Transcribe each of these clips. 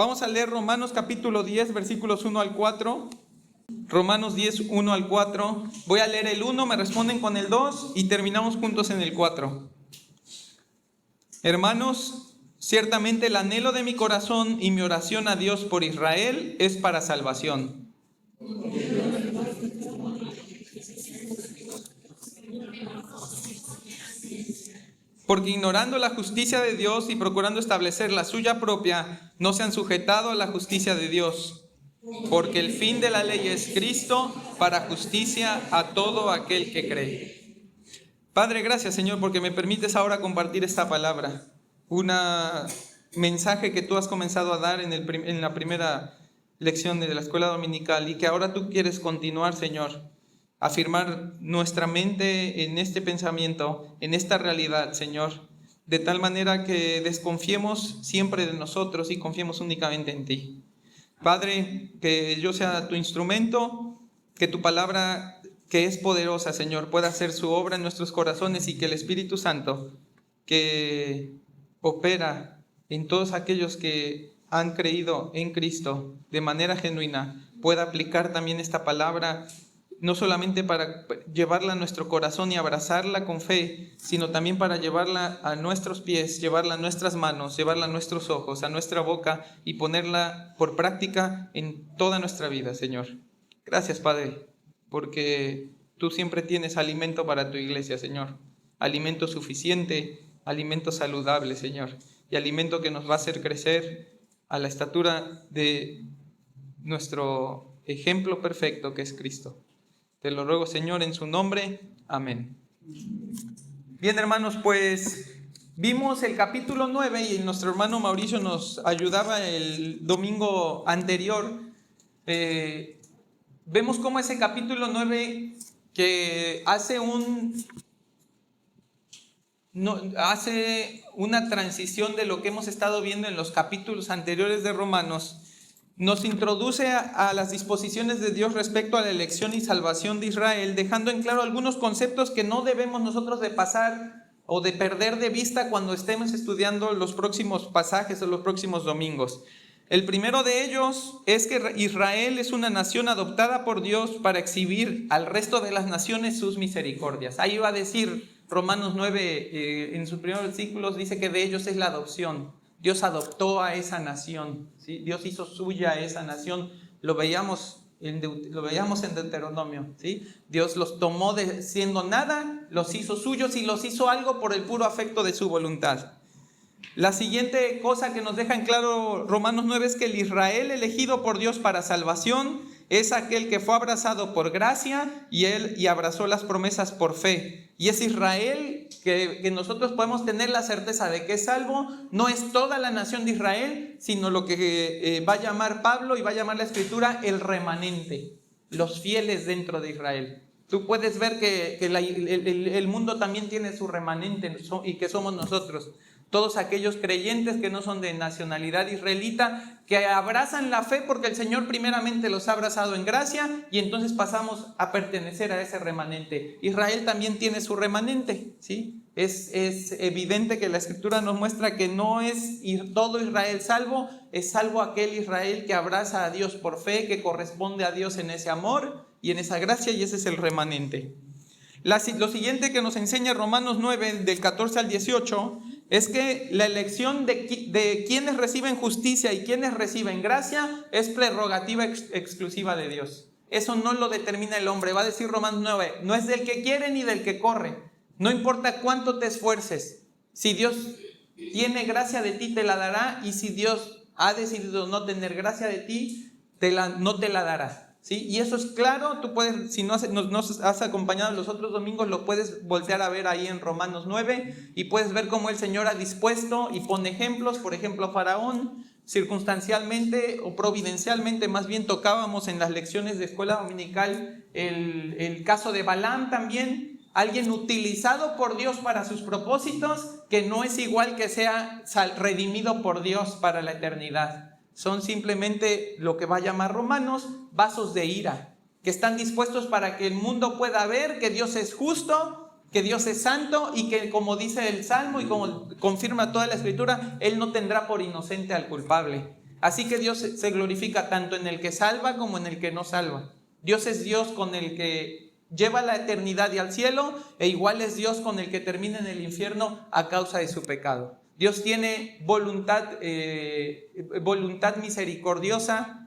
Vamos a leer Romanos capítulo 10, versículos 1 al 4. Romanos 10, 1 al 4. Voy a leer el 1, me responden con el 2 y terminamos juntos en el 4. Hermanos, ciertamente el anhelo de mi corazón y mi oración a Dios por Israel es para salvación. Porque ignorando la justicia de Dios y procurando establecer la suya propia, no se han sujetado a la justicia de Dios. Porque el fin de la ley es Cristo para justicia a todo aquel que cree. Padre, gracias Señor porque me permites ahora compartir esta palabra. Un mensaje que tú has comenzado a dar en la primera lección de la escuela dominical y que ahora tú quieres continuar, Señor. Afirmar nuestra mente en este pensamiento, en esta realidad, Señor, de tal manera que desconfiemos siempre de nosotros y confiemos únicamente en ti. Padre, que yo sea tu instrumento, que tu palabra, que es poderosa, Señor, pueda hacer su obra en nuestros corazones y que el Espíritu Santo, que opera en todos aquellos que han creído en Cristo de manera genuina, pueda aplicar también esta palabra no solamente para llevarla a nuestro corazón y abrazarla con fe, sino también para llevarla a nuestros pies, llevarla a nuestras manos, llevarla a nuestros ojos, a nuestra boca y ponerla por práctica en toda nuestra vida, Señor. Gracias, Padre, porque tú siempre tienes alimento para tu iglesia, Señor. Alimento suficiente, alimento saludable, Señor, y alimento que nos va a hacer crecer a la estatura de nuestro ejemplo perfecto que es Cristo. Te lo ruego, Señor, en su nombre. Amén. Bien, hermanos, pues vimos el capítulo 9 y nuestro hermano Mauricio nos ayudaba el domingo anterior. Vemos cómo ese capítulo 9 que hace una transición de lo que hemos estado viendo en los capítulos anteriores de Romanos. Nos introduce a las disposiciones de Dios respecto a la elección y salvación de Israel, dejando en claro algunos conceptos que no debemos nosotros de pasar o de perder de vista cuando estemos estudiando los próximos pasajes o los próximos domingos. El primero de ellos es que Israel es una nación adoptada por Dios para exhibir al resto de las naciones sus misericordias. Ahí va a decir Romanos 9, en sus primeros versículos, dice que de ellos es la adopción. Dios adoptó a esa nación, ¿sí? Dios hizo suya a esa nación. Lo veíamos en Deuteronomio, ¿sí? Dios los tomó siendo nada, los hizo suyos y los hizo algo por el puro afecto de su voluntad. La siguiente cosa que nos deja en claro Romanos 9 es que el Israel elegido por Dios para salvación es aquel que fue abrazado por gracia y abrazó las promesas por fe. Y ese Israel que nosotros podemos tener la certeza de que es salvo, no es toda la nación de Israel, sino lo que va a llamar Pablo y va a llamar la Escritura el remanente, los fieles dentro de Israel. Tú puedes ver que el mundo también tiene su remanente y que somos nosotros. Todos aquellos creyentes que no son de nacionalidad israelita, que abrazan la fe porque el Señor primeramente los ha abrazado en gracia y entonces pasamos a pertenecer a ese remanente. Israel también tiene su remanente, ¿sí? Es evidente que la Escritura nos muestra que no es todo Israel salvo, es salvo aquel Israel que abraza a Dios por fe, que corresponde a Dios en ese amor y en esa gracia, y ese es el remanente. Lo siguiente que nos enseña Romanos 9, del 14 al 18, es que la elección de quienes reciben justicia y quienes reciben gracia es prerrogativa exclusiva de Dios. Eso no lo determina el hombre. Va a decir Romanos 9, no es del que quiere ni del que corre. No importa cuánto te esfuerces. Si Dios tiene gracia de ti, te la dará. Y si Dios ha decidido no tener gracia de ti, no te la dará. ¿Sí? Y eso es claro. Tú puedes, si nos has acompañado los otros domingos, lo puedes voltear a ver ahí en Romanos 9 y puedes ver cómo el Señor ha dispuesto y pone ejemplos. Por ejemplo, Faraón, circunstancialmente o providencialmente, más bien tocábamos en las lecciones de escuela dominical el caso de Balaam también, alguien utilizado por Dios para sus propósitos, que no es igual que sea redimido por Dios para la eternidad. Son simplemente lo que va a llamar Romanos vasos de ira, que están dispuestos para que el mundo pueda ver que Dios es justo, que Dios es santo y que, como dice el Salmo y como confirma toda la Escritura, Él no tendrá por inocente al culpable. Así que Dios se glorifica tanto en el que salva como en el que no salva. Dios es Dios con el que lleva la eternidad y al cielo, e igual es Dios con el que termina en el infierno a causa de su pecado. Dios tiene voluntad misericordiosa,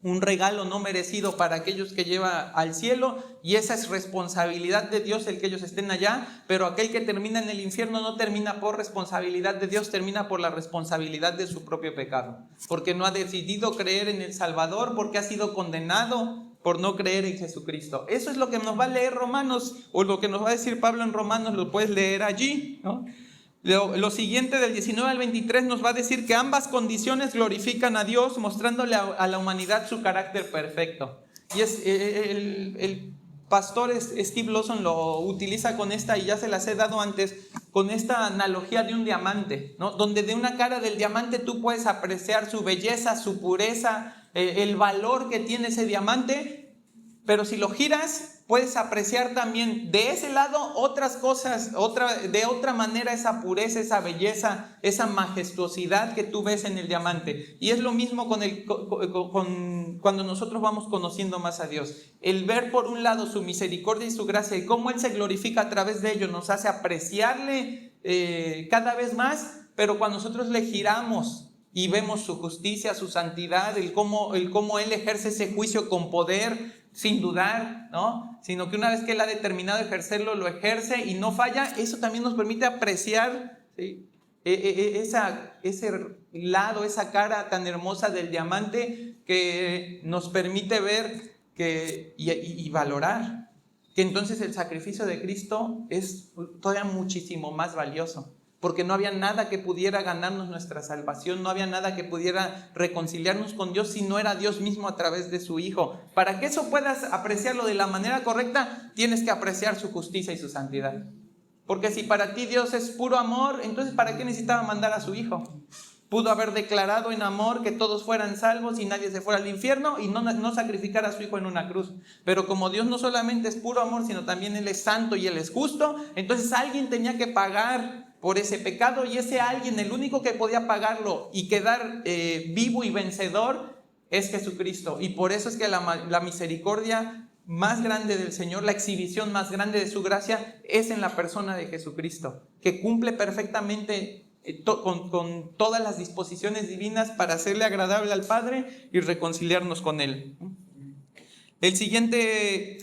un regalo no merecido para aquellos que lleva al cielo, y esa es responsabilidad de Dios el que ellos estén allá, pero aquel que termina en el infierno no termina por responsabilidad de Dios, termina por la responsabilidad de su propio pecado, porque no ha decidido creer en el Salvador, porque ha sido condenado por no creer en Jesucristo. Eso es lo que nos va a leer Romanos, o lo que nos va a decir Pablo en Romanos, lo puedes leer allí, ¿no? Lo siguiente del 19 al 23 nos va a decir que ambas condiciones glorifican a Dios, mostrándole a la humanidad su carácter perfecto. Y el pastor Steve Lawson lo utiliza con esta, y ya se las he dado antes, con esta analogía de un diamante, ¿no? Donde de una cara del diamante tú puedes apreciar su belleza, su pureza, el valor que tiene ese diamante, pero si lo giras, puedes apreciar también de ese lado otras cosas, de otra manera esa pureza, esa belleza, esa majestuosidad que tú ves en el diamante. Y es lo mismo cuando nosotros vamos conociendo más a Dios. El ver por un lado su misericordia y su gracia y cómo Él se glorifica a través de ello nos hace apreciarle cada vez más, pero cuando nosotros le giramos y vemos su justicia, su santidad, el cómo Él ejerce ese juicio con poder, sin dudar, ¿no? Sino que una vez que Él ha determinado ejercerlo, lo ejerce y no falla. Eso también nos permite apreciar, ¿sí?, ese lado, esa cara tan hermosa del diamante, que nos permite ver y valorar que entonces el sacrificio de Cristo es todavía muchísimo más valioso. Porque no había nada que pudiera ganarnos nuestra salvación, no había nada que pudiera reconciliarnos con Dios si no era Dios mismo a través de su Hijo. Para que eso puedas apreciarlo de la manera correcta, tienes que apreciar su justicia y su santidad. Porque si para ti Dios es puro amor, entonces ¿para qué necesitaba mandar a su Hijo? Pudo haber declarado en amor que todos fueran salvos y nadie se fuera al infierno, y no sacrificar a su Hijo en una cruz. Pero como Dios no solamente es puro amor, sino también Él es santo y Él es justo, entonces alguien tenía que pagar por ese pecado, y ese alguien, el único que podía pagarlo y quedar vivo y vencedor, es Jesucristo. Y por eso es que la misericordia más grande del Señor, la exhibición más grande de su gracia, es en la persona de Jesucristo, que cumple perfectamente con todas las disposiciones divinas para hacerle agradable al Padre y reconciliarnos con Él. El siguiente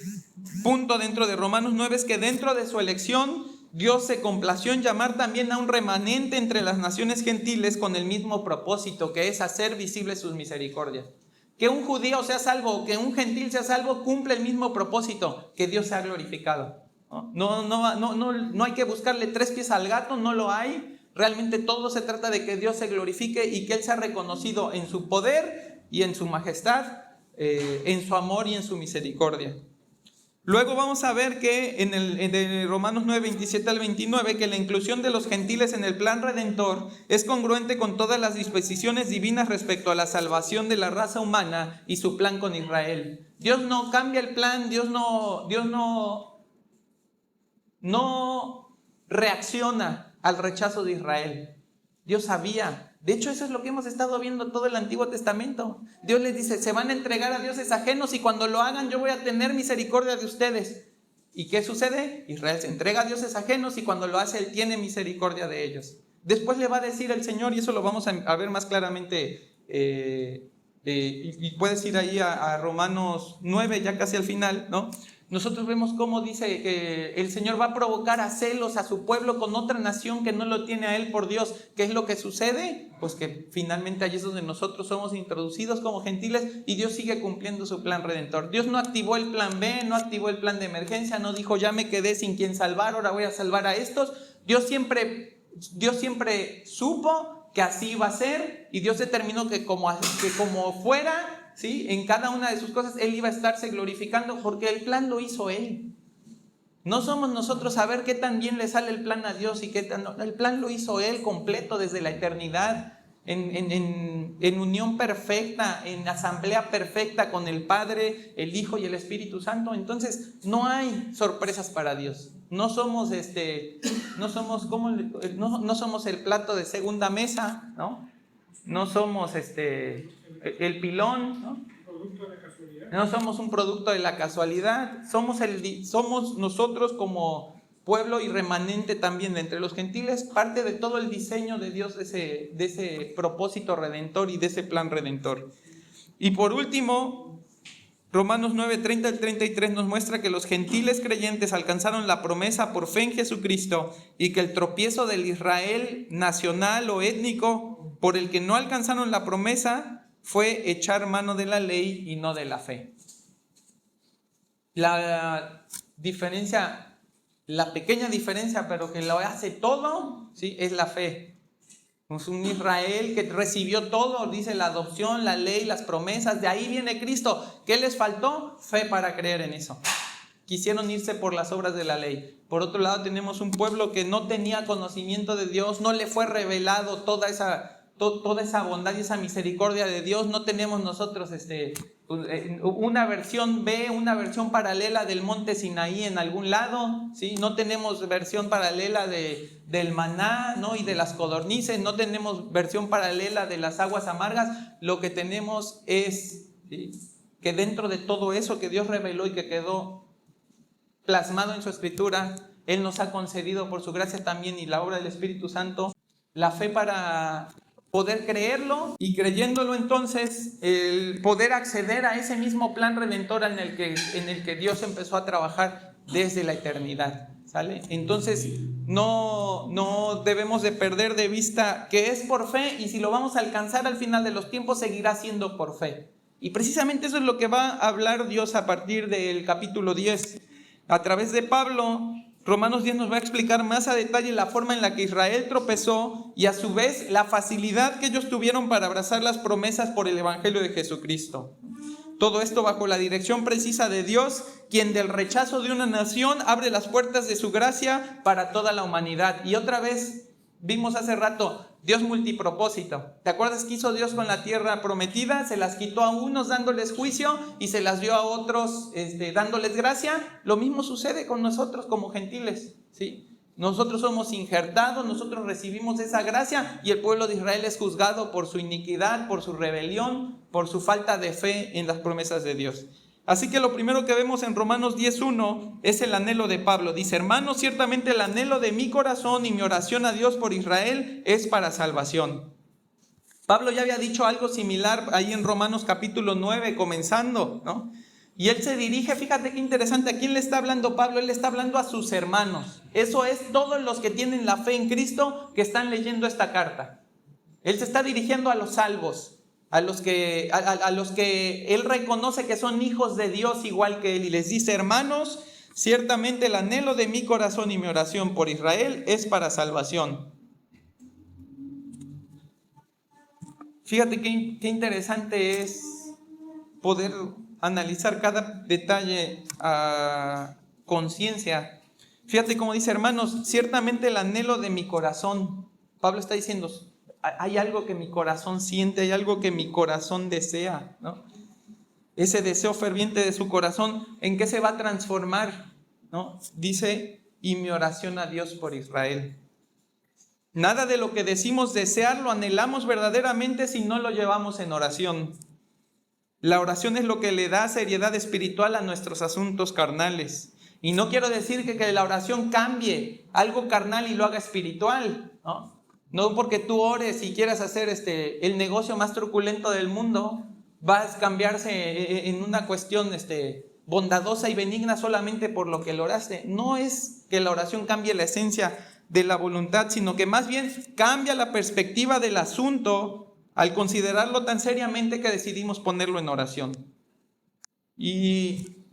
punto dentro de Romanos 9 es que dentro de su elección, Dios se complació en llamar también a un remanente entre las naciones gentiles con el mismo propósito, que es hacer visibles sus misericordias. Que un judío sea salvo o que un gentil sea salvo cumple el mismo propósito, que Dios sea glorificado. No hay que buscarle tres pies al gato, no lo hay. Realmente todo se trata de que Dios se glorifique y que Él sea reconocido en su poder y en su majestad, en su amor y en su misericordia. Luego vamos a ver que en Romanos 9, 27 al 29, que la inclusión de los gentiles en el plan redentor es congruente con todas las disposiciones divinas respecto a la salvación de la raza humana y su plan con Israel. Dios no cambia el plan, Dios no reacciona al rechazo de Israel. Dios sabía. De hecho, eso es lo que hemos estado viendo todo el Antiguo Testamento. Dios les dice, se van a entregar a dioses ajenos y cuando lo hagan yo voy a tener misericordia de ustedes. ¿Y qué sucede? Israel se entrega a dioses ajenos y cuando lo hace Él tiene misericordia de ellos. Después le va a decir el Señor, y eso lo vamos a ver más claramente, y puedes ir ahí a Romanos 9, ya casi al final, ¿no? Nosotros vemos cómo dice que el Señor va a provocar a celos a su pueblo con otra nación que no lo tiene a Él por Dios. ¿Qué es lo que sucede? Pues que finalmente allí es donde nosotros somos introducidos como gentiles y Dios sigue cumpliendo su plan redentor. Dios no activó el plan B, no activó el plan de emergencia, no dijo ya me quedé sin quien salvar, ahora voy a salvar a estos. Dios siempre supo que así iba a ser y Dios determinó que como fuera, ¿sí?, en cada una de sus cosas Él iba a estarse glorificando porque el plan lo hizo Él. No somos nosotros a ver qué tan bien le sale el plan a Dios y qué tan no. El plan lo hizo Él completo desde la eternidad, en unión perfecta, en asamblea perfecta con el Padre, el Hijo y el Espíritu Santo. Entonces no hay sorpresas para Dios. No somos el plato de segunda mesa, ¿no? no somos el pilón, ¿no? No somos un producto de la casualidad, somos nosotros como pueblo y remanente también de entre los gentiles, parte de todo el diseño de Dios, de ese propósito redentor y de ese plan redentor. Y por último, Romanos 9, 30 al 33 nos muestra que los gentiles creyentes alcanzaron la promesa por fe en Jesucristo y que el tropiezo del Israel nacional o étnico por el que no alcanzaron la promesa fue echar mano de la ley y no de la fe. La diferencia, la pequeña diferencia, pero que lo hace todo, ¿sí?, es la fe. Es un Israel que recibió todo, dice la adopción, la ley, las promesas, de ahí viene Cristo. ¿Qué les faltó? Fe para creer en eso. Quisieron irse por las obras de la ley. Por otro lado, tenemos un pueblo que no tenía conocimiento de Dios, no le fue revelado toda esa bondad y esa misericordia de Dios. No tenemos nosotros una versión B, una versión paralela del monte Sinaí en algún lado, ¿sí? No tenemos versión paralela del maná, ¿no?, y de las codornices, no tenemos versión paralela de las aguas amargas. Lo que tenemos es, ¿sí?, que dentro de todo eso que Dios reveló y que quedó plasmado en su escritura, Él nos ha concedido por su gracia también y la obra del Espíritu Santo la fe para poder creerlo, y creyéndolo entonces el poder acceder a ese mismo plan redentor en el que Dios empezó a trabajar desde la eternidad, ¿sale? Entonces no debemos de perder de vista que es por fe, y si lo vamos a alcanzar al final de los tiempos seguirá siendo por fe. Y precisamente eso es lo que va a hablar Dios a partir del capítulo 10. A través de Pablo, Romanos 10 nos va a explicar más a detalle la forma en la que Israel tropezó y a su vez la facilidad que ellos tuvieron para abrazar las promesas por el Evangelio de Jesucristo. Todo esto bajo la dirección precisa de Dios, quien del rechazo de una nación abre las puertas de su gracia para toda la humanidad. Y otra vez vimos hace rato, Dios multipropósito. ¿Te acuerdas qué hizo Dios con la tierra prometida? Se las quitó a unos dándoles juicio y se las dio a otros dándoles gracia. Lo mismo sucede con nosotros como gentiles, ¿sí? Nosotros somos injertados, nosotros recibimos esa gracia, y el pueblo de Israel es juzgado por su iniquidad, por su rebelión, por su falta de fe en las promesas de Dios. Así que lo primero que vemos en Romanos 10:1 es el anhelo de Pablo. Dice: hermanos, ciertamente el anhelo de mi corazón y mi oración a Dios por Israel es para salvación. Pablo ya había dicho algo similar ahí en Romanos capítulo 9 comenzando, ¿no? Y él se dirige, fíjate qué interesante, ¿a quién le está hablando Pablo? Él le está hablando a sus hermanos. Eso es, todos los que tienen la fe en Cristo que están leyendo esta carta. Él se está dirigiendo a los salvos, a los que él reconoce que son hijos de Dios igual que él, y les dice: hermanos, ciertamente el anhelo de mi corazón y mi oración por Israel es para salvación. Fíjate qué interesante es poder analizar cada detalle a conciencia. Fíjate cómo dice: hermanos, ciertamente el anhelo de mi corazón. Pablo está diciendo: hay algo que mi corazón siente, hay algo que mi corazón desea, ¿no? Ese deseo ferviente de su corazón, ¿en qué se va a transformar? ¿No? Dice: y mi oración a Dios por Israel. Nada de lo que decimos desear lo anhelamos verdaderamente si no lo llevamos en oración. La oración es lo que le da seriedad espiritual a nuestros asuntos carnales. Y no quiero decir que la oración cambie algo carnal y lo haga espiritual, ¿no? No porque tú ores y quieras hacer el negocio más truculento del mundo, vas a cambiarse en una cuestión bondadosa y benigna solamente por lo que lo oraste. No es que la oración cambie la esencia de la voluntad, sino que más bien cambia la perspectiva del asunto al considerarlo tan seriamente que decidimos ponerlo en oración. Y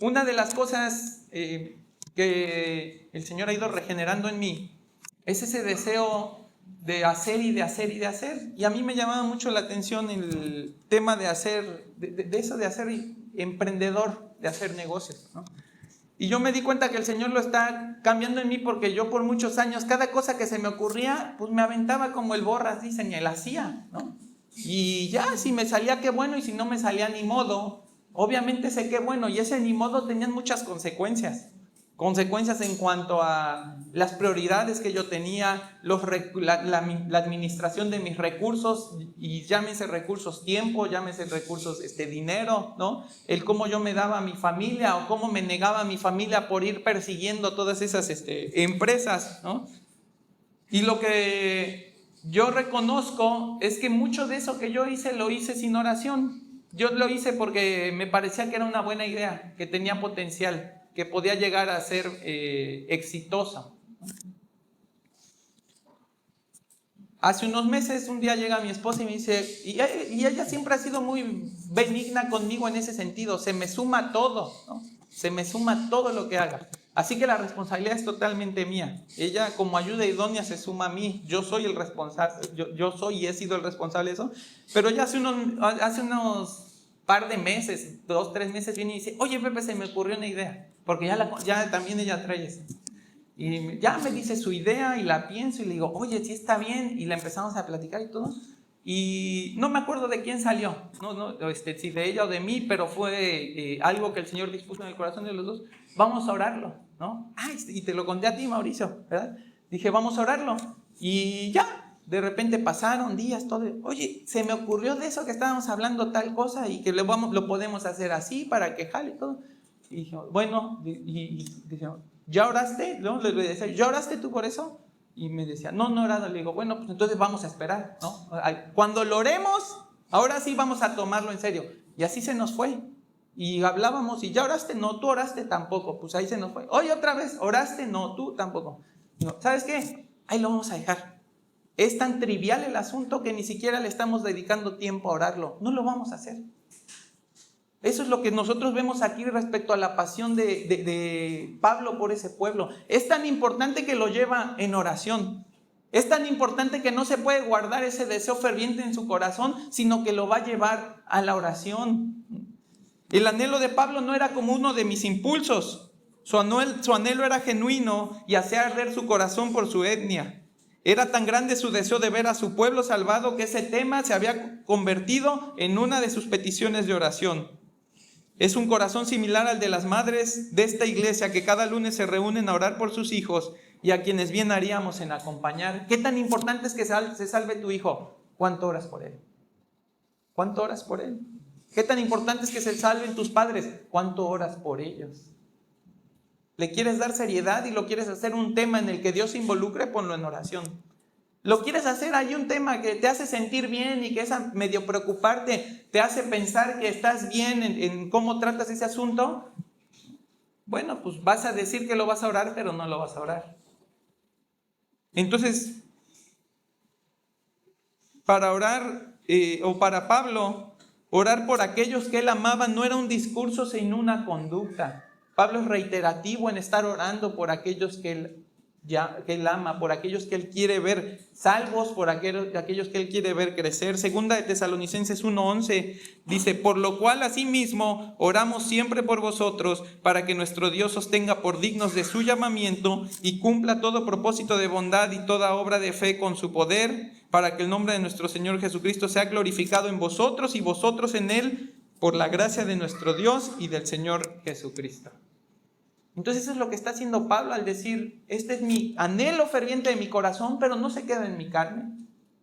una de las cosas que el Señor ha ido regenerando en mí es ese deseo de hacer y de hacer y de hacer. Y a mí me llamaba mucho la atención el tema de hacer, de eso de hacer emprendedor, de hacer negocios, ¿no? Y yo me di cuenta que el Señor lo está cambiando en mí, porque yo por muchos años, cada cosa que se me ocurría, pues me aventaba como el borras, dicen, y él hacía, ¿no? Y ya, si me salía, qué bueno, y si no me salía, ni modo. Obviamente sé qué bueno, y ese ni modo tenían muchas consecuencias. consecuencias en cuanto a las prioridades que yo tenía, la administración de mis recursos, y llámese recursos tiempo, llámese recursos dinero, ¿no? El cómo yo me daba a mi familia o cómo me negaba a mi familia por ir persiguiendo todas esas empresas, ¿no? Y lo que yo reconozco es que mucho de eso que yo hice, lo hice sin oración. Yo lo hice porque me parecía que era una buena idea, que tenía potencial, que podía llegar a ser exitosa. Hace unos meses, un día llega mi esposa y me dice, y ella siempre ha sido muy benigna conmigo en ese sentido, se me suma todo, ¿no? Se me suma todo lo que haga. Así que la responsabilidad es totalmente mía. Ella como ayuda idónea se suma a mí. Yo soy el responsable, yo soy y he sido el responsable de eso. Pero ya hace unos par de meses, 2, 3 meses, viene y dice, oye Pepe, se me ocurrió una idea. Porque ya también ella trae eso. Y ya me dice su idea y la pienso y le digo, oye, sí está bien. Y la empezamos a platicar y todo. Y no me acuerdo de quién salió, si de ella o de mí, pero fue algo que el Señor dispuso en el corazón de los dos. Vamos a orarlo, ¿no? Y te lo conté a ti, Mauricio, ¿verdad? Dije, vamos a orarlo. Y ya, de repente pasaron días, todo. Oye, se me ocurrió de eso que estábamos hablando tal cosa y que lo podemos hacer así para que jale y todo. Y dije, bueno, y dije, ¿ya oraste? ¿No? Le decía, ¿ya oraste tú por eso? Y me decía, no he orado. Le digo, bueno, pues entonces vamos a esperar, ¿no? Cuando lo oremos, ahora sí vamos a tomarlo en serio. Y así se nos fue. Y hablábamos, y ¿ya oraste? No, tú oraste tampoco. Pues ahí se nos fue. Oye, otra vez, ¿oraste? No, tú tampoco. Digo, ¿sabes qué? Ahí lo vamos a dejar. Es tan trivial el asunto que ni siquiera le estamos dedicando tiempo a orarlo. No lo vamos a hacer. Eso es lo que nosotros vemos aquí respecto a la pasión de Pablo por ese pueblo. Es tan importante que lo lleva en oración. Es tan importante que no se puede guardar ese deseo ferviente en su corazón, sino que lo va a llevar a la oración. El anhelo de Pablo no era como uno de mis impulsos. Su anhelo era genuino y hacía arder su corazón por su etnia. Era tan grande su deseo de ver a su pueblo salvado que ese tema se había convertido en una de sus peticiones de oración. Es un corazón similar al de las madres de esta iglesia que cada lunes se reúnen a orar por sus hijos y a quienes bien haríamos en acompañar. ¿Qué tan importante es que se salve tu hijo? ¿Cuánto oras por él? ¿Cuánto oras por él? ¿Qué tan importante es que se salven tus padres? ¿Cuánto oras por ellos? ¿Le quieres dar seriedad y lo quieres hacer un tema en el que Dios se involucre? Ponlo en oración. ¿Lo quieres hacer? Hay un tema que te hace sentir bien y que es medio preocuparte, te hace pensar que estás bien en cómo tratas ese asunto. Bueno, pues vas a decir que lo vas a orar, pero no lo vas a orar. Entonces, para orar, o para Pablo, orar por aquellos que él amaba no era un discurso sino una conducta. Pablo es reiterativo en estar orando por aquellos que él ama, por aquellos que él quiere ver salvos, por aquellos que él quiere ver crecer. Segunda de Tesalonicenses 1:11 dice, por lo cual asimismo oramos siempre por vosotros, para que nuestro Dios os tenga por dignos de su llamamiento y cumpla todo propósito de bondad y toda obra de fe con su poder, para que el nombre de nuestro Señor Jesucristo sea glorificado en vosotros y vosotros en él, por la gracia de nuestro Dios y del Señor Jesucristo. Entonces eso es lo que está haciendo Pablo al decir, este es mi anhelo ferviente de mi corazón, pero no se queda en mi carne.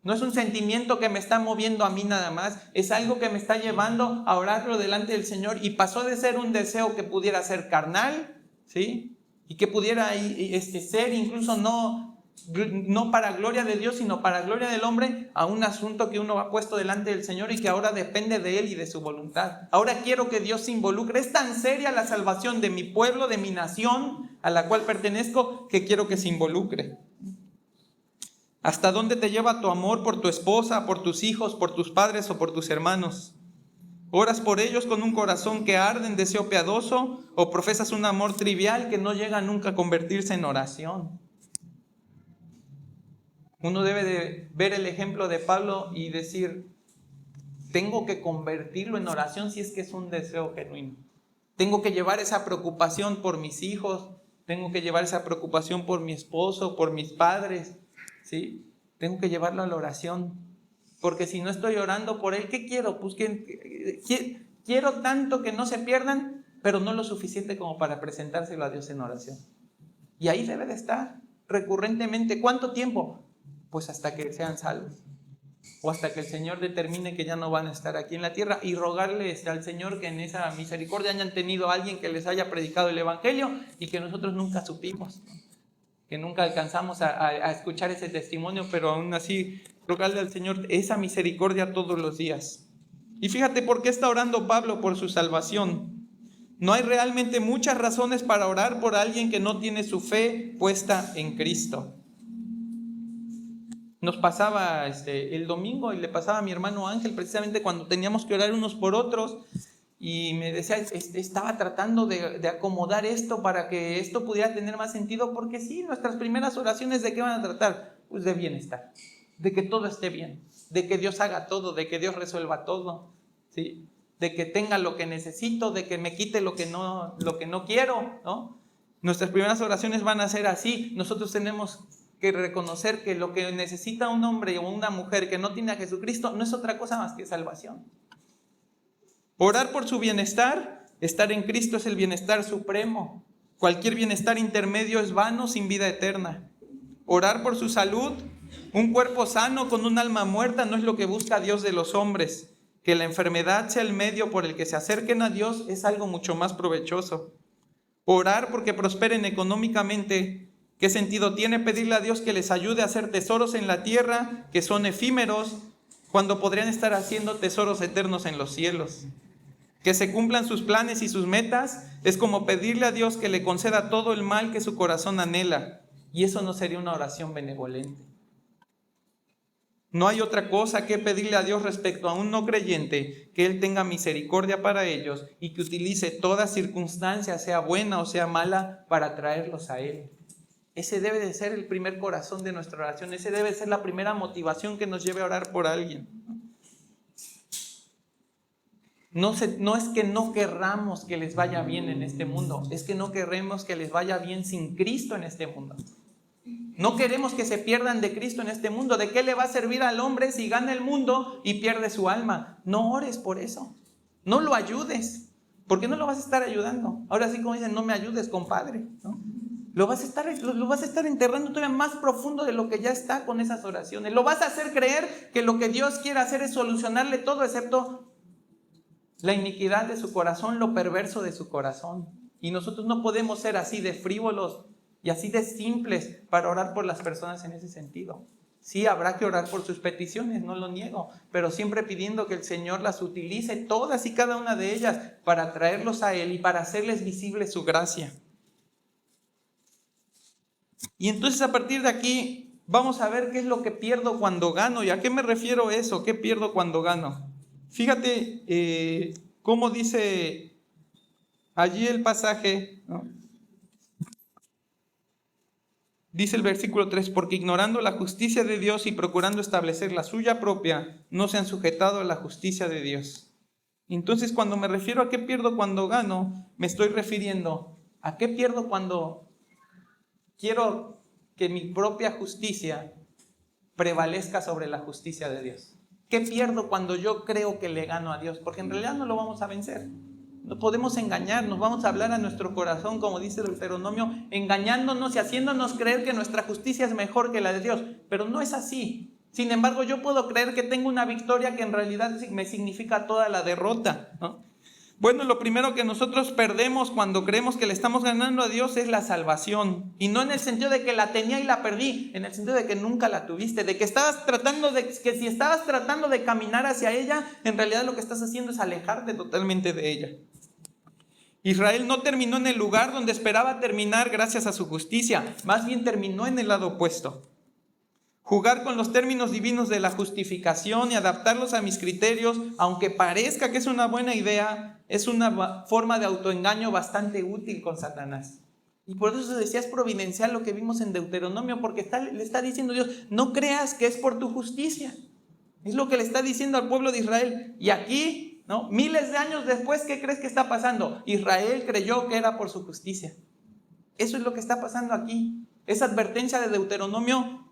No es un sentimiento que me está moviendo a mí nada más, es algo que me está llevando a orarlo delante del Señor y pasó de ser un deseo que pudiera ser carnal, ¿sí? Y que pudiera ser incluso no para gloria de Dios, sino para gloria del hombre, a un asunto que uno ha puesto delante del Señor y que ahora depende de Él y de su voluntad. Ahora quiero que Dios se involucre. Es tan seria la salvación de mi pueblo, de mi nación, a la cual pertenezco, que quiero que se involucre. ¿Hasta dónde te lleva tu amor por tu esposa, por tus hijos, por tus padres o por tus hermanos? ¿Oras por ellos con un corazón que arde en deseo piadoso o profesas un amor trivial que no llega nunca a convertirse en oración? Uno debe de ver el ejemplo de Pablo y decir, tengo que convertirlo en oración si es que es un deseo genuino. Tengo que llevar esa preocupación por mis hijos, tengo que llevar esa preocupación por mi esposo, por mis padres, ¿sí? Tengo que llevarlo a la oración, porque si no estoy orando por él, ¿qué quiero? Pues quiero tanto que no se pierdan, pero no lo suficiente como para presentárselo a Dios en oración. Y ahí debe de estar recurrentemente. ¿Cuánto tiempo? Pues hasta que sean salvos, o hasta que el Señor determine que ya no van a estar aquí en la tierra, y rogarle al Señor que en esa misericordia hayan tenido a alguien que les haya predicado el Evangelio y que nosotros nunca supimos, que nunca alcanzamos a escuchar ese testimonio, pero aún así rogarle al Señor esa misericordia todos los días. Y fíjate por qué está orando Pablo por su salvación. No hay realmente muchas razones para orar por alguien que no tiene su fe puesta en Cristo. Nos pasaba el domingo, y le pasaba a mi hermano Ángel, precisamente cuando teníamos que orar unos por otros, y me decía, estaba tratando de acomodar esto para que esto pudiera tener más sentido, porque sí, nuestras primeras oraciones, ¿de qué van a tratar? Pues de bienestar, de que todo esté bien, de que Dios haga todo, de que Dios resuelva todo, ¿sí? De que tenga lo que necesito, de que me quite lo que no quiero, ¿no? Nuestras primeras oraciones van a ser así. Nosotros tenemos que reconocer que lo que necesita un hombre o una mujer que no tiene a Jesucristo no es otra cosa más que salvación. Orar por su bienestar, estar en Cristo es el bienestar supremo. Cualquier bienestar intermedio es vano sin vida eterna. Orar por su salud, un cuerpo sano con un alma muerta, no es lo que busca Dios de los hombres. Que la enfermedad sea el medio por el que se acerquen a Dios es algo mucho más provechoso. Orar porque prosperen económicamente, ¿qué sentido tiene pedirle a Dios que les ayude a hacer tesoros en la tierra que son efímeros, cuando podrían estar haciendo tesoros eternos en los cielos? Que se cumplan sus planes y sus metas es como pedirle a Dios que le conceda todo el mal que su corazón anhela, y eso no sería una oración benevolente. No hay otra cosa que pedirle a Dios respecto a un no creyente, que Él tenga misericordia para ellos y que utilice toda circunstancia, sea buena o sea mala, para traerlos a Él. Ese debe de ser el primer corazón de nuestra oración, ese debe ser la primera motivación que nos lleve a orar por alguien. No es que no querramos que les vaya bien en este mundo, es que no queremos que les vaya bien sin Cristo en este mundo. No queremos que se pierdan de Cristo en este mundo. ¿De qué le va a servir al hombre si gana el mundo y pierde su alma? No ores por eso. No lo ayudes. ¿Por qué no lo vas a estar ayudando? Ahora sí, como dicen, no me ayudes, compadre, ¿no? Lo vas a estar enterrando todavía más profundo de lo que ya está con esas oraciones. Lo vas a hacer creer que lo que Dios quiere hacer es solucionarle todo, excepto la iniquidad de su corazón, lo perverso de su corazón. Y nosotros no podemos ser así de frívolos y así de simples para orar por las personas en ese sentido. Sí, habrá que orar por sus peticiones, no lo niego, pero siempre pidiendo que el Señor las utilice, todas y cada una de ellas, para traerlos a Él y para hacerles visible su gracia. Y entonces a partir de aquí vamos a ver qué es lo que pierdo cuando gano. ¿Y a qué me refiero eso? ¿Qué pierdo cuando gano? Fíjate cómo dice allí el pasaje, ¿no? Dice el versículo 3, porque ignorando la justicia de Dios y procurando establecer la suya propia, no se han sujetado a la justicia de Dios. Entonces, cuando me refiero a qué pierdo cuando gano, me estoy refiriendo a qué pierdo cuando quiero que mi propia justicia prevalezca sobre la justicia de Dios. ¿Qué pierdo cuando yo creo que le gano a Dios? Porque en realidad no lo vamos a vencer. No podemos engañarnos, vamos a hablar a nuestro corazón, como dice el Deuteronomio, engañándonos y haciéndonos creer que nuestra justicia es mejor que la de Dios. Pero no es así. Sin embargo, yo puedo creer que tengo una victoria que en realidad me significa toda la derrota, ¿no? Bueno, lo primero que nosotros perdemos cuando creemos que le estamos ganando a Dios es la salvación. Y no en el sentido de que la tenía y la perdí, en el sentido de que nunca la tuviste, de que si estabas tratando de caminar hacia ella, en realidad lo que estás haciendo es alejarte totalmente de ella. Israel no terminó en el lugar donde esperaba terminar gracias a su justicia, más bien terminó en el lado opuesto. Jugar con los términos divinos de la justificación y adaptarlos a mis criterios, aunque parezca que es una buena idea, es una forma de autoengaño bastante útil con Satanás. Y por eso se decía, es providencial lo que vimos en Deuteronomio, porque le está diciendo Dios, no creas que es por tu justicia. Es lo que le está diciendo al pueblo de Israel. Y aquí, ¿no? Miles de años después, ¿qué crees que está pasando? Israel creyó que era por su justicia. Eso es lo que está pasando aquí. Esa advertencia de Deuteronomio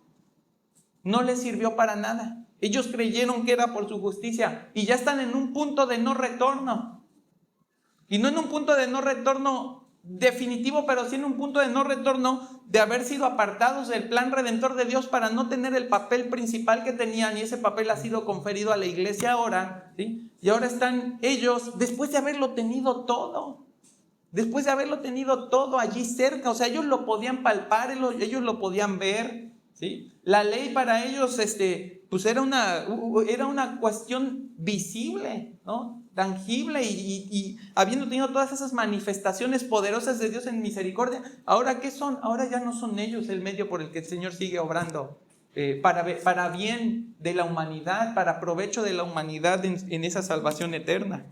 no les sirvió para nada. Ellos creyeron que era por su justicia y ya están en un punto de no retorno. Y no en un punto de no retorno definitivo, pero sí en un punto de no retorno de haber sido apartados del plan redentor de Dios para no tener el papel principal que tenían, y ese papel ha sido conferido a la iglesia ahora, ¿sí? Y ahora están ellos, después de haberlo tenido todo allí cerca, o sea, ellos lo podían palpar, ellos lo podían ver, ¿sí? La ley para ellos, pues era una cuestión visible, ¿no? Tangible, y habiendo tenido todas esas manifestaciones poderosas de Dios en misericordia, ¿ahora qué son? Ahora ya no son ellos el medio por el que el Señor sigue obrando para bien de la humanidad, para provecho de la humanidad en esa salvación eterna.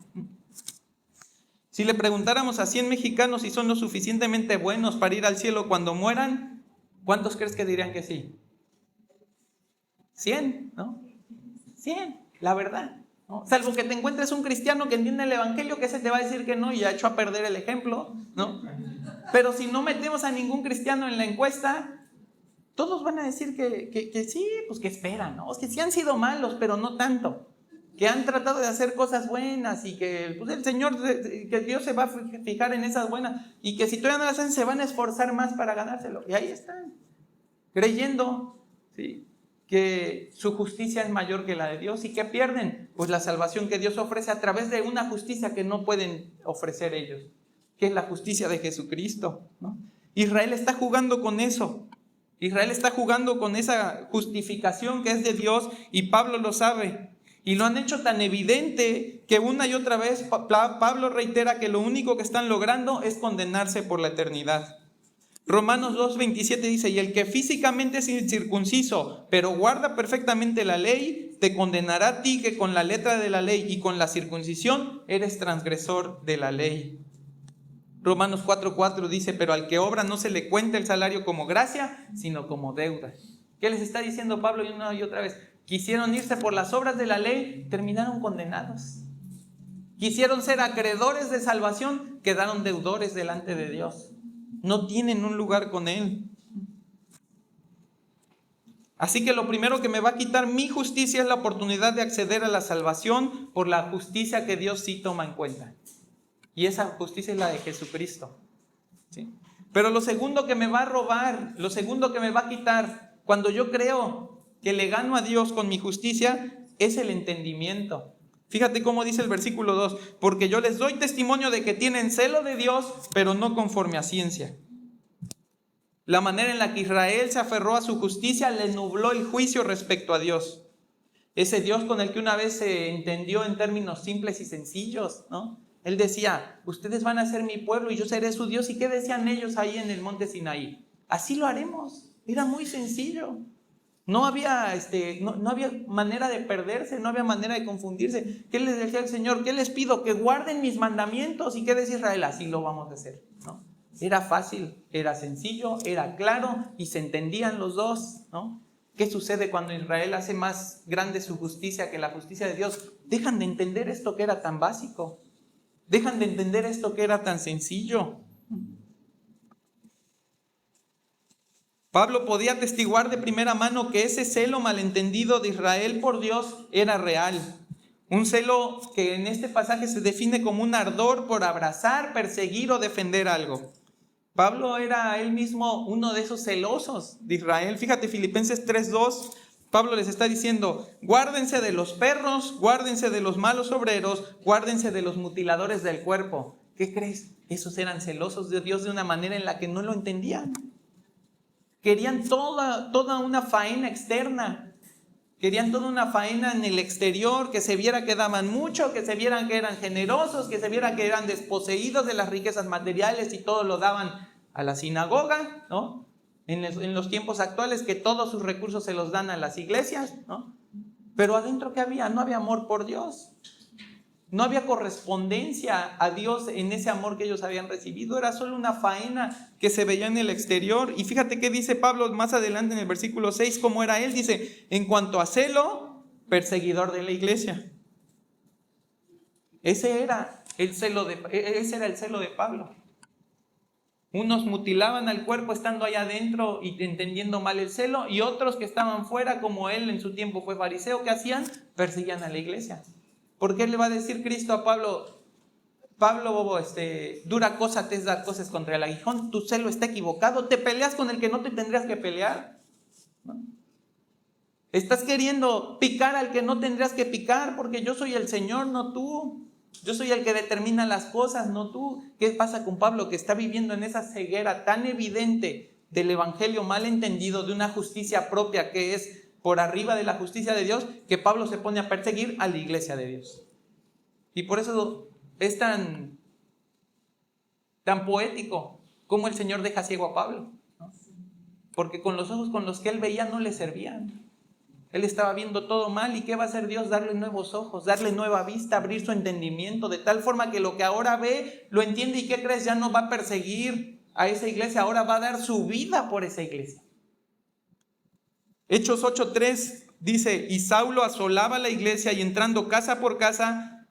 Si le preguntáramos a 100 mexicanos si son lo suficientemente buenos para ir al cielo cuando mueran, ¿cuántos crees que dirían que sí? 100, ¿no? 100, la verdad, ¿no? Salvo que te encuentres un cristiano que entiende el evangelio, que ese te va a decir que no y ha hecho a perder el ejemplo, ¿no? Pero si no metemos a ningún cristiano en la encuesta, todos van a decir que sí, pues que esperan, ¿no? Es que sí han sido malos, pero no tanto. Que han tratado de hacer cosas buenas y que pues el Señor, que Dios se va a fijar en esas buenas, y que si todavía no las hacen se van a esforzar más para ganárselo. Y ahí están, creyendo, ¿sí?, que su justicia es mayor que la de Dios, y que pierden pues la salvación que Dios ofrece a través de una justicia que no pueden ofrecer ellos, que es la justicia de Jesucristo, ¿no? Israel está jugando con eso. Israel está jugando con esa justificación que es de Dios, y Pablo lo sabe. Y lo han hecho tan evidente que una y otra vez Pablo reitera que lo único que están logrando es condenarse por la eternidad. Romanos 2:27 dice: y el que físicamente es incircunciso, pero guarda perfectamente la ley, te condenará a ti que con la letra de la ley y con la circuncisión eres transgresor de la ley. Romanos 4:4 dice: pero al que obra no se le cuenta el salario como gracia, sino como deuda. ¿Qué les está diciendo Pablo una y otra vez? Quisieron irse por las obras de la ley, terminaron condenados. Quisieron ser acreedores de salvación, quedaron deudores delante de Dios. No tienen un lugar con Él. Así que lo primero que me va a quitar mi justicia es la oportunidad de acceder a la salvación por la justicia que Dios sí toma en cuenta. Y esa justicia es la de Jesucristo, ¿sí? Pero lo segundo que me va a robar, lo segundo que me va a quitar cuando yo creo que le gano a Dios con mi justicia, es el entendimiento. Fíjate cómo dice el versículo 2: porque yo les doy testimonio de que tienen celo de Dios, pero no conforme a ciencia. La manera en la que Israel se aferró a su justicia le nubló el juicio respecto a Dios. Ese Dios con el que una vez se entendió en términos simples y sencillos, ¿no? Él decía: ustedes van a ser mi pueblo y yo seré su Dios. ¿Y qué decían ellos ahí en el monte Sinaí? Así lo haremos. Era muy sencillo. No había manera de perderse, no había manera de confundirse. ¿Qué les decía el Señor? ¿Qué les pido? Que guarden mis mandamientos. ¿Y qué decía Israel? Así lo vamos a hacer, ¿no? Era fácil, era sencillo, era claro y se entendían los dos, ¿no? ¿Qué sucede cuando Israel hace más grande su justicia que la justicia de Dios? Dejan de entender esto que era tan básico. Dejan de entender esto que era tan sencillo. Pablo podía atestiguar de primera mano que ese celo malentendido de Israel por Dios era real. Un celo que en este pasaje se define como un ardor por abrazar, perseguir o defender algo. Pablo era él mismo uno de esos celosos de Israel. Fíjate, Filipenses 3:2, Pablo les está diciendo: guárdense de los perros, guárdense de los malos obreros, guárdense de los mutiladores del cuerpo. ¿Qué crees? Esos eran celosos de Dios de una manera en la que no lo entendían. Querían toda una faena externa. Querían toda una faena en el exterior, que se viera que daban mucho, que se vieran que eran generosos, que se viera que eran desposeídos de las riquezas materiales y todo lo daban a la sinagoga, ¿no? En los tiempos actuales, que todos sus recursos se los dan a las iglesias, ¿no? Pero adentro, ¿qué había? No había amor por Dios. No había correspondencia a Dios en ese amor que ellos habían recibido. Era solo una faena que se veía en el exterior. Y fíjate qué dice Pablo más adelante en el versículo 6, cómo era él. Dice: en cuanto a celo, perseguidor de la iglesia. Ese era el celo de Pablo. Unos mutilaban al cuerpo estando allá adentro y entendiendo mal el celo, y otros que estaban fuera, como él en su tiempo fue fariseo, ¿qué hacían? Perseguían a la iglesia. ¿Por qué le va a decir Cristo a Pablo: Pablo, bobo, dura cosa te es dar cosas contra el aguijón, tu celo está equivocado, te peleas con el que no te tendrías que pelear, ¿no? Estás queriendo picar al que no tendrías que picar, porque yo soy el Señor, no tú. Yo soy el que determina las cosas, no tú. ¿Qué pasa con Pablo, que está viviendo en esa ceguera tan evidente del evangelio mal entendido, de una justicia propia que es por arriba de la justicia de Dios, que Pablo se pone a perseguir a la iglesia de Dios? Y por eso es tan poético como el Señor deja ciego a Pablo, ¿no? Porque con los ojos con los que él veía no le servían. Él estaba viendo todo mal, ¿y qué va a hacer Dios? Darle nuevos ojos, darle nueva vista, abrir su entendimiento, de tal forma que lo que ahora ve, lo entiende. ¿Y qué crees? Ya no va a perseguir a esa iglesia, ahora va a dar su vida por esa iglesia. Hechos 8:3 dice, y Saulo asolaba la iglesia y entrando casa por casa,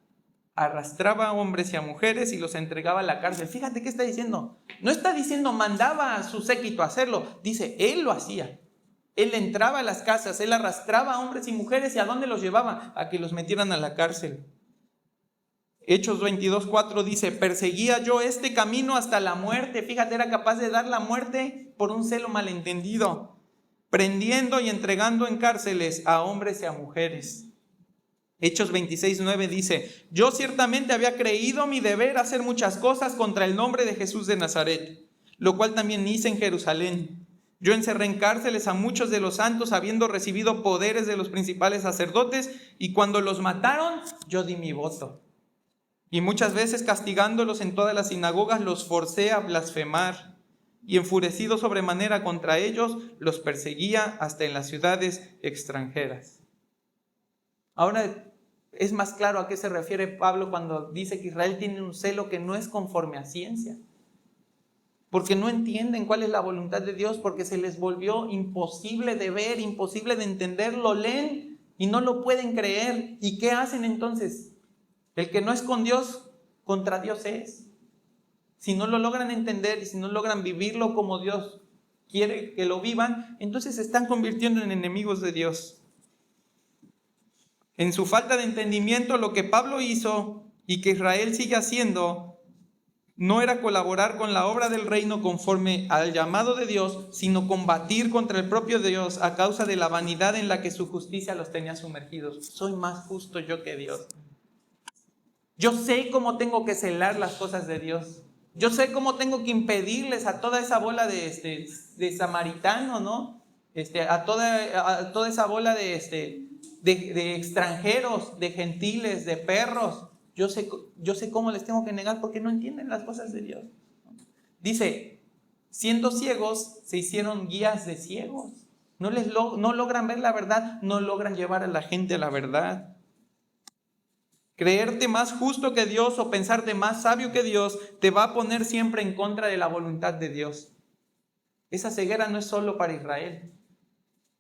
arrastraba a hombres y a mujeres y los entregaba a la cárcel. Fíjate qué está diciendo. No está diciendo mandaba a su séquito a hacerlo, dice, él lo hacía. Él entraba a las casas, él arrastraba a hombres y mujeres, ¿y a dónde los llevaba? A que los metieran a la cárcel. Hechos 22:4 dice, perseguía yo este camino hasta la muerte. Fíjate, era capaz de dar la muerte por un celo malentendido, prendiendo y entregando en cárceles a hombres y a mujeres. Hechos 26:9 dice, yo ciertamente había creído mi deber hacer muchas cosas contra el nombre de Jesús de Nazaret, lo cual también hice en Jerusalén. Yo encerré en cárceles a muchos de los santos, habiendo recibido poderes de los principales sacerdotes, y cuando los mataron, yo di mi voto. Y muchas veces castigándolos en todas las sinagogas, los forcé a blasfemar, y enfurecido sobremanera contra ellos, los perseguía hasta en las ciudades extranjeras. Ahora es más claro a qué se refiere Pablo cuando dice que Israel tiene un celo que no es conforme a ciencia. Porque no entienden cuál es la voluntad de Dios, porque se les volvió imposible de ver, imposible de entender, lo leen y no lo pueden creer. ¿Y qué hacen entonces? El que no es con Dios, contra Dios es. Si no lo logran entender y si no logran vivirlo como Dios quiere que lo vivan, entonces se están convirtiendo en enemigos de Dios. En su falta de entendimiento, lo que Pablo hizo y que Israel sigue haciendo no era colaborar con la obra del reino conforme al llamado de Dios, sino combatir contra el propio Dios a causa de la vanidad en la que su justicia los tenía sumergidos. Soy más justo yo que Dios. Yo sé cómo tengo que celar las cosas de Dios. Yo sé cómo tengo que impedirles a toda esa bola de samaritanos, ¿no? A toda esa bola de extranjeros, de gentiles, de perros. Yo sé cómo les tengo que negar porque no entienden las cosas de Dios. Dice, siendo ciegos, se hicieron guías de ciegos. No logran ver la verdad, no logran llevar a la gente a la verdad. Creerte más justo que Dios o pensarte más sabio que Dios te va a poner siempre en contra de la voluntad de Dios. Esa ceguera no es solo para Israel.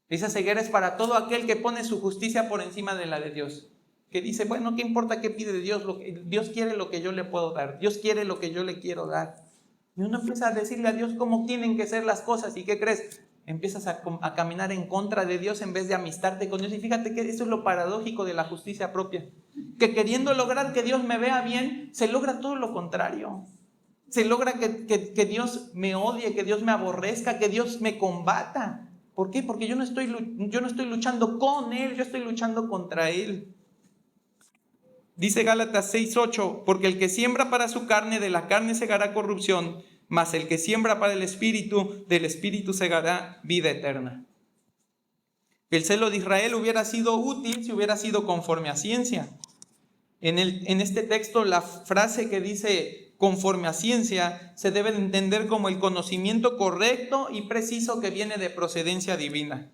Esa ceguera es para todo aquel que pone su justicia por encima de la de Dios. Que dice, bueno, ¿qué importa qué pide Dios? Dios quiere lo que yo le puedo dar. Dios quiere lo que yo le quiero dar. Y uno empieza a decirle a Dios cómo tienen que ser las cosas. ¿Y qué crees? Empiezas a caminar en contra de Dios en vez de amistarte con Dios. Y fíjate que eso es lo paradójico de la justicia propia. Que queriendo lograr que Dios me vea bien, se logra todo lo contrario. Se logra que Dios me odie, que Dios me aborrezca, que Dios me combata. ¿Por qué? Porque yo no estoy luchando con Él, yo estoy luchando contra Él. Dice Gálatas 6:8, porque el que siembra para su carne, de la carne segará corrupción, mas el que siembra para el Espíritu, del Espíritu segará vida eterna. El celo de Israel hubiera sido útil si hubiera sido conforme a ciencia. En este texto, la frase que dice conforme a ciencia se debe de entender como el conocimiento correcto y preciso que viene de procedencia divina.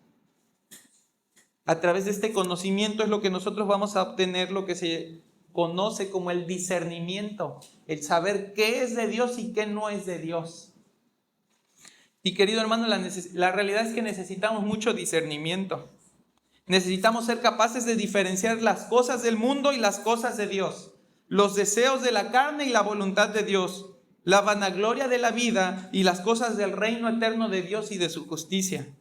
A través de este conocimiento es lo que nosotros vamos a obtener lo que se conoce como el discernimiento, el saber qué es de Dios y qué no es de Dios. Y querido hermano, la realidad es que necesitamos mucho discernimiento. Necesitamos ser capaces de diferenciar las cosas del mundo y las cosas de Dios, los deseos de la carne y la voluntad de Dios, la vanagloria de la vida y las cosas del reino eterno de Dios y de su justicia.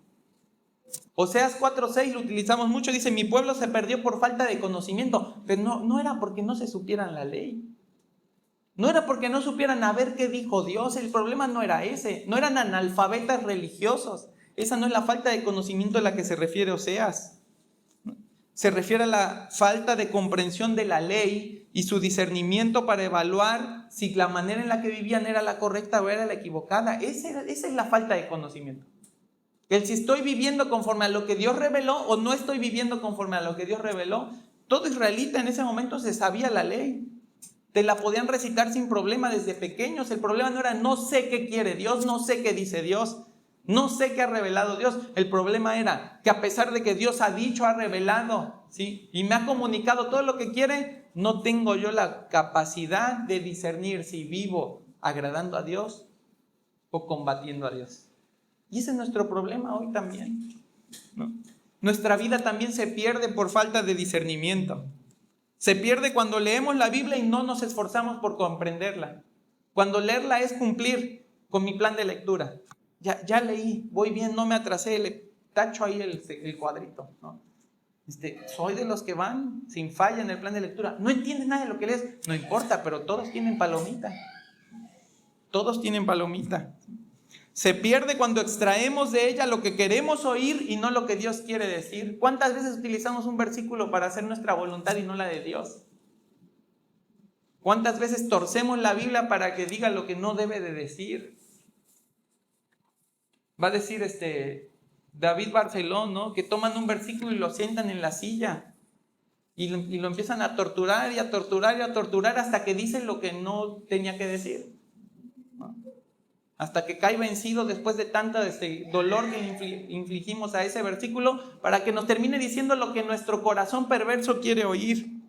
Oseas 4:6 lo utilizamos mucho, dice, mi pueblo se perdió por falta de conocimiento, pero no era porque no se supieran la ley. No era porque no supieran a ver qué dijo Dios, el problema no era ese, no eran analfabetas religiosos. Esa no es la falta de conocimiento a la que se refiere Oseas. Se refiere a la falta de comprensión de la ley y su discernimiento para evaluar si la manera en la que vivían era la correcta o era la equivocada. Esa es la falta de conocimiento. El si estoy viviendo conforme a lo que Dios reveló o no estoy viviendo conforme a lo que Dios reveló. Todo israelita en ese momento se sabía la ley. Te la podían recitar sin problema desde pequeños. El problema no era no sé qué quiere Dios, no sé qué dice Dios, no sé qué ha revelado Dios. El problema era que a pesar de que Dios ha dicho, ha revelado, ¿sí? Y me ha comunicado todo lo que quiere, no tengo yo la capacidad de discernir si vivo agradando a Dios o combatiendo a Dios. Y ese es nuestro problema hoy también, ¿no? Nuestra vida también se pierde por falta de discernimiento. Se pierde cuando leemos la Biblia y no nos esforzamos por comprenderla. Cuando leerla es cumplir con mi plan de lectura. Ya leí, voy bien, no me atrasé, le tacho ahí el cuadrito, ¿no? Soy de los que van sin falla en el plan de lectura. No entiendes nada de lo que lees, no importa, pero todos tienen palomita. Todos tienen palomita. Se pierde cuando extraemos de ella lo que queremos oír y no lo que Dios quiere decir. ¿Cuántas veces utilizamos un versículo para hacer nuestra voluntad y no la de Dios? ¿Cuántas veces torcemos la Biblia para que diga lo que no debe de decir? Va a decir David Barceló, ¿no? Que toman un versículo y lo sientan en la silla y lo empiezan a torturar y a torturar y a torturar hasta que dice lo que no tenía que decir, ¿no? Hasta que cae vencido después de tanto dolor que le infligimos a ese versículo para que nos termine diciendo lo que nuestro corazón perverso quiere oír.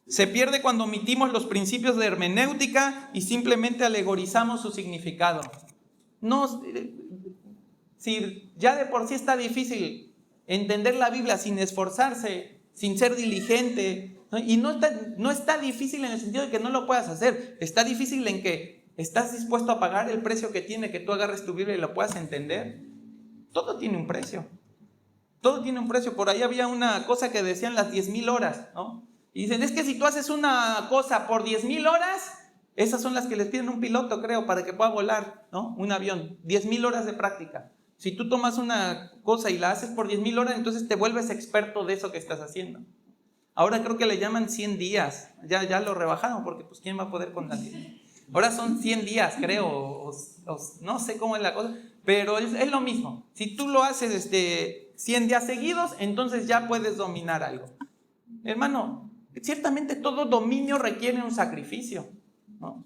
Se pierde cuando omitimos los principios de hermenéutica y simplemente alegorizamos su significado. No, si ya de por sí está difícil entender la Biblia sin esforzarse, sin ser diligente, ¿no? Y no está difícil en el sentido de que no lo puedas hacer, está difícil en que ¿estás dispuesto a pagar el precio que tiene que tú agarres tu Biblia y lo puedas entender? Todo tiene un precio. Todo tiene un precio. Por ahí había una cosa que decían las 10,000 horas, ¿no? Y dicen, es que si tú haces una cosa por 10,000 horas, esas son las que les piden a un piloto, creo, para que pueda volar, ¿no? Un avión. 10,000 horas de práctica. Si tú tomas una cosa y la haces por 10,000 horas, entonces te vuelves experto de eso que estás haciendo. Ahora creo que le llaman 100 días. Ya lo rebajaron porque pues ¿quién va a poder con la 10? Ahora son 100 días, creo, o no sé cómo es la cosa, pero es lo mismo. Si tú lo haces 100 días seguidos, entonces ya puedes dominar algo. Hermano, ciertamente todo dominio requiere un sacrificio, ¿no?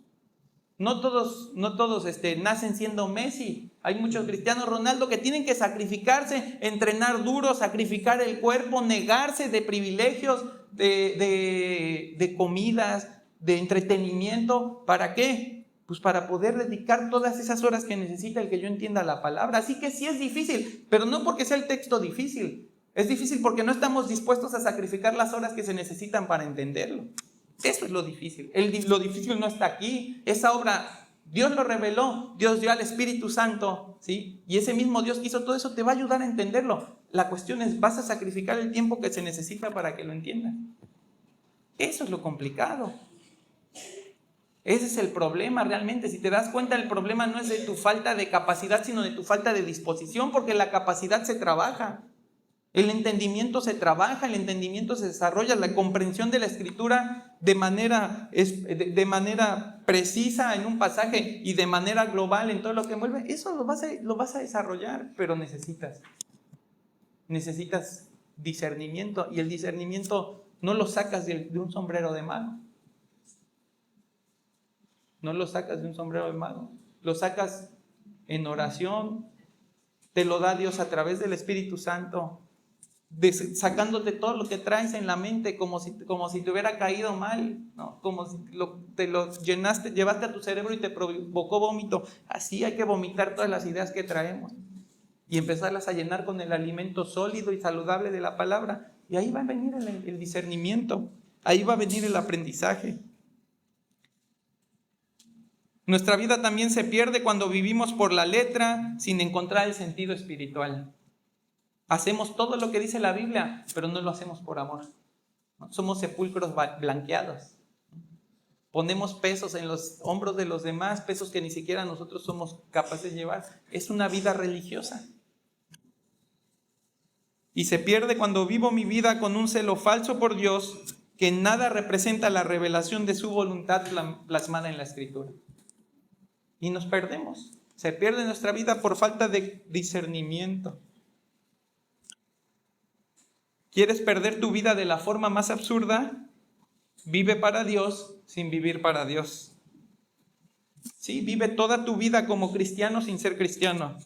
No todos nacen siendo Messi. Hay muchos cristianos Ronaldo que tienen que sacrificarse, entrenar duro, sacrificar el cuerpo, negarse de privilegios, de comidas, de entretenimiento. ¿Para qué? Pues para poder dedicar todas esas horas que necesita el que yo entienda la palabra. Así que sí es difícil, pero no porque sea el texto difícil. Es difícil porque no estamos dispuestos a sacrificar las horas que se necesitan para entenderlo. Eso es lo difícil. Lo difícil no está aquí. Esa obra, Dios lo reveló. Dios dio al Espíritu Santo, ¿sí? Y ese mismo Dios que hizo todo eso te va a ayudar a entenderlo. La cuestión es, ¿vas a sacrificar el tiempo que se necesita para que lo entiendas? Eso es lo complicado. Ese es el problema realmente. Si te das cuenta, el problema no es de tu falta de capacidad, sino de tu falta de disposición, porque la capacidad se trabaja. El entendimiento se trabaja, el entendimiento se desarrolla, la comprensión de la Escritura de manera precisa en un pasaje y de manera global en todo lo que envuelve, eso lo vas a desarrollar, pero necesitas discernimiento, y el discernimiento no lo sacas de un sombrero de mago. No lo sacas de un sombrero de mago, lo sacas en oración, te lo da Dios a través del Espíritu Santo, sacándote todo lo que traes en la mente como si te hubiera caído mal, ¿no? Como si te lo llevaste a tu cerebro y te provocó vómito. Así hay que vomitar todas las ideas que traemos y empezarlas a llenar con el alimento sólido y saludable de la palabra. Y ahí va a venir el discernimiento, ahí va a venir el aprendizaje. Nuestra vida también se pierde cuando vivimos por la letra sin encontrar el sentido espiritual. Hacemos todo lo que dice la Biblia, pero no lo hacemos por amor. Somos sepulcros blanqueados. Ponemos pesos en los hombros de los demás, pesos que ni siquiera nosotros somos capaces de llevar. Es una vida religiosa. Y se pierde cuando vivo mi vida con un celo falso por Dios, que en nada representa la revelación de su voluntad plasmada en la Escritura. Y nos perdemos. Se pierde nuestra vida por falta de discernimiento. ¿Quieres perder tu vida de la forma más absurda? Vive para Dios sin vivir para Dios. Sí, vive toda tu vida como cristiano sin ser cristiano.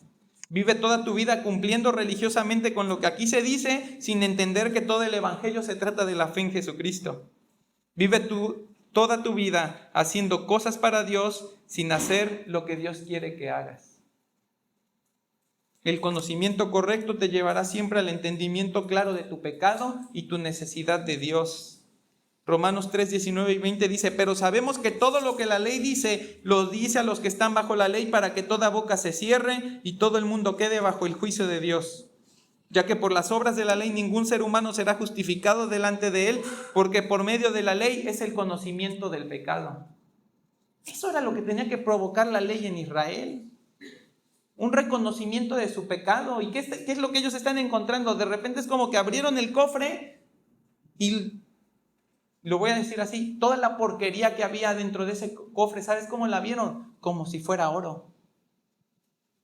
Vive toda tu vida cumpliendo religiosamente con lo que aquí se dice, sin entender que todo el evangelio se trata de la fe en Jesucristo. Vive toda tu vida haciendo cosas para Dios sin hacer lo que Dios quiere que hagas. El conocimiento correcto te llevará siempre al entendimiento claro de tu pecado y tu necesidad de Dios. Romanos 3, 19 y 20 dice: pero sabemos que todo lo que la ley dice, lo dice a los que están bajo la ley, para que toda boca se cierre y todo el mundo quede bajo el juicio de Dios. Ya que por las obras de la ley ningún ser humano será justificado delante de él, porque por medio de la ley es el conocimiento del pecado. Eso era lo que tenía que provocar la ley en Israel. Un reconocimiento de su pecado. ¿Y qué es lo que ellos están encontrando? De repente es como que abrieron el cofre y, lo voy a decir así, toda la porquería que había dentro de ese cofre, ¿sabes cómo la vieron? Como si fuera oro.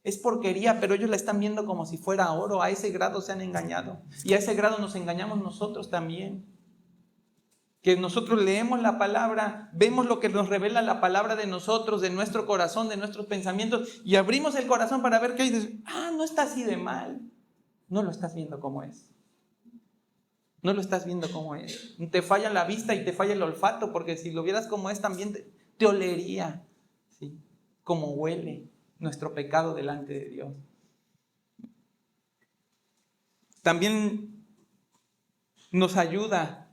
Es porquería, pero ellos la están viendo como si fuera oro. A ese grado se han engañado. Y a ese grado nos engañamos nosotros también. Que nosotros leemos la palabra, vemos lo que nos revela la palabra de nosotros, de nuestro corazón, de nuestros pensamientos, y abrimos el corazón para ver qué hay. Y dices, no está así de mal. No lo estás viendo como es. No lo estás viendo como es. Te falla la vista y te falla el olfato, porque si lo vieras como es, también te olería, ¿sí? Como huele nuestro pecado delante de Dios. También nos ayuda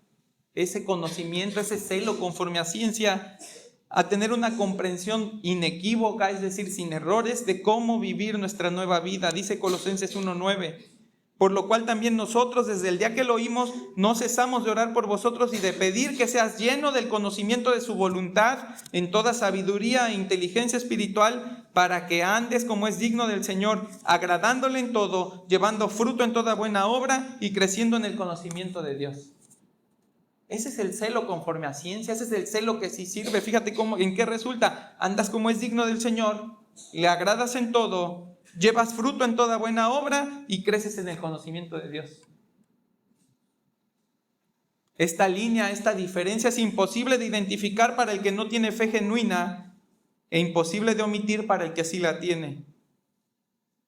ese conocimiento, ese celo conforme a ciencia, a tener una comprensión inequívoca, es decir, sin errores, de cómo vivir nuestra nueva vida. Dice Colosenses 1:9. Por lo cual también nosotros, desde el día que lo oímos, no cesamos de orar por vosotros y de pedir que seas lleno del conocimiento de su voluntad en toda sabiduría e inteligencia espiritual, para que andes como es digno del Señor, agradándole en todo, llevando fruto en toda buena obra y creciendo en el conocimiento de Dios. Ese es el celo conforme a ciencia, ese es el celo que sí sirve. Fíjate en qué resulta. Andas como es digno del Señor, le agradas en todo, llevas fruto en toda buena obra y creces en el conocimiento de Dios. Esta línea, esta diferencia es imposible de identificar para el que no tiene fe genuina e imposible de omitir para el que sí la tiene.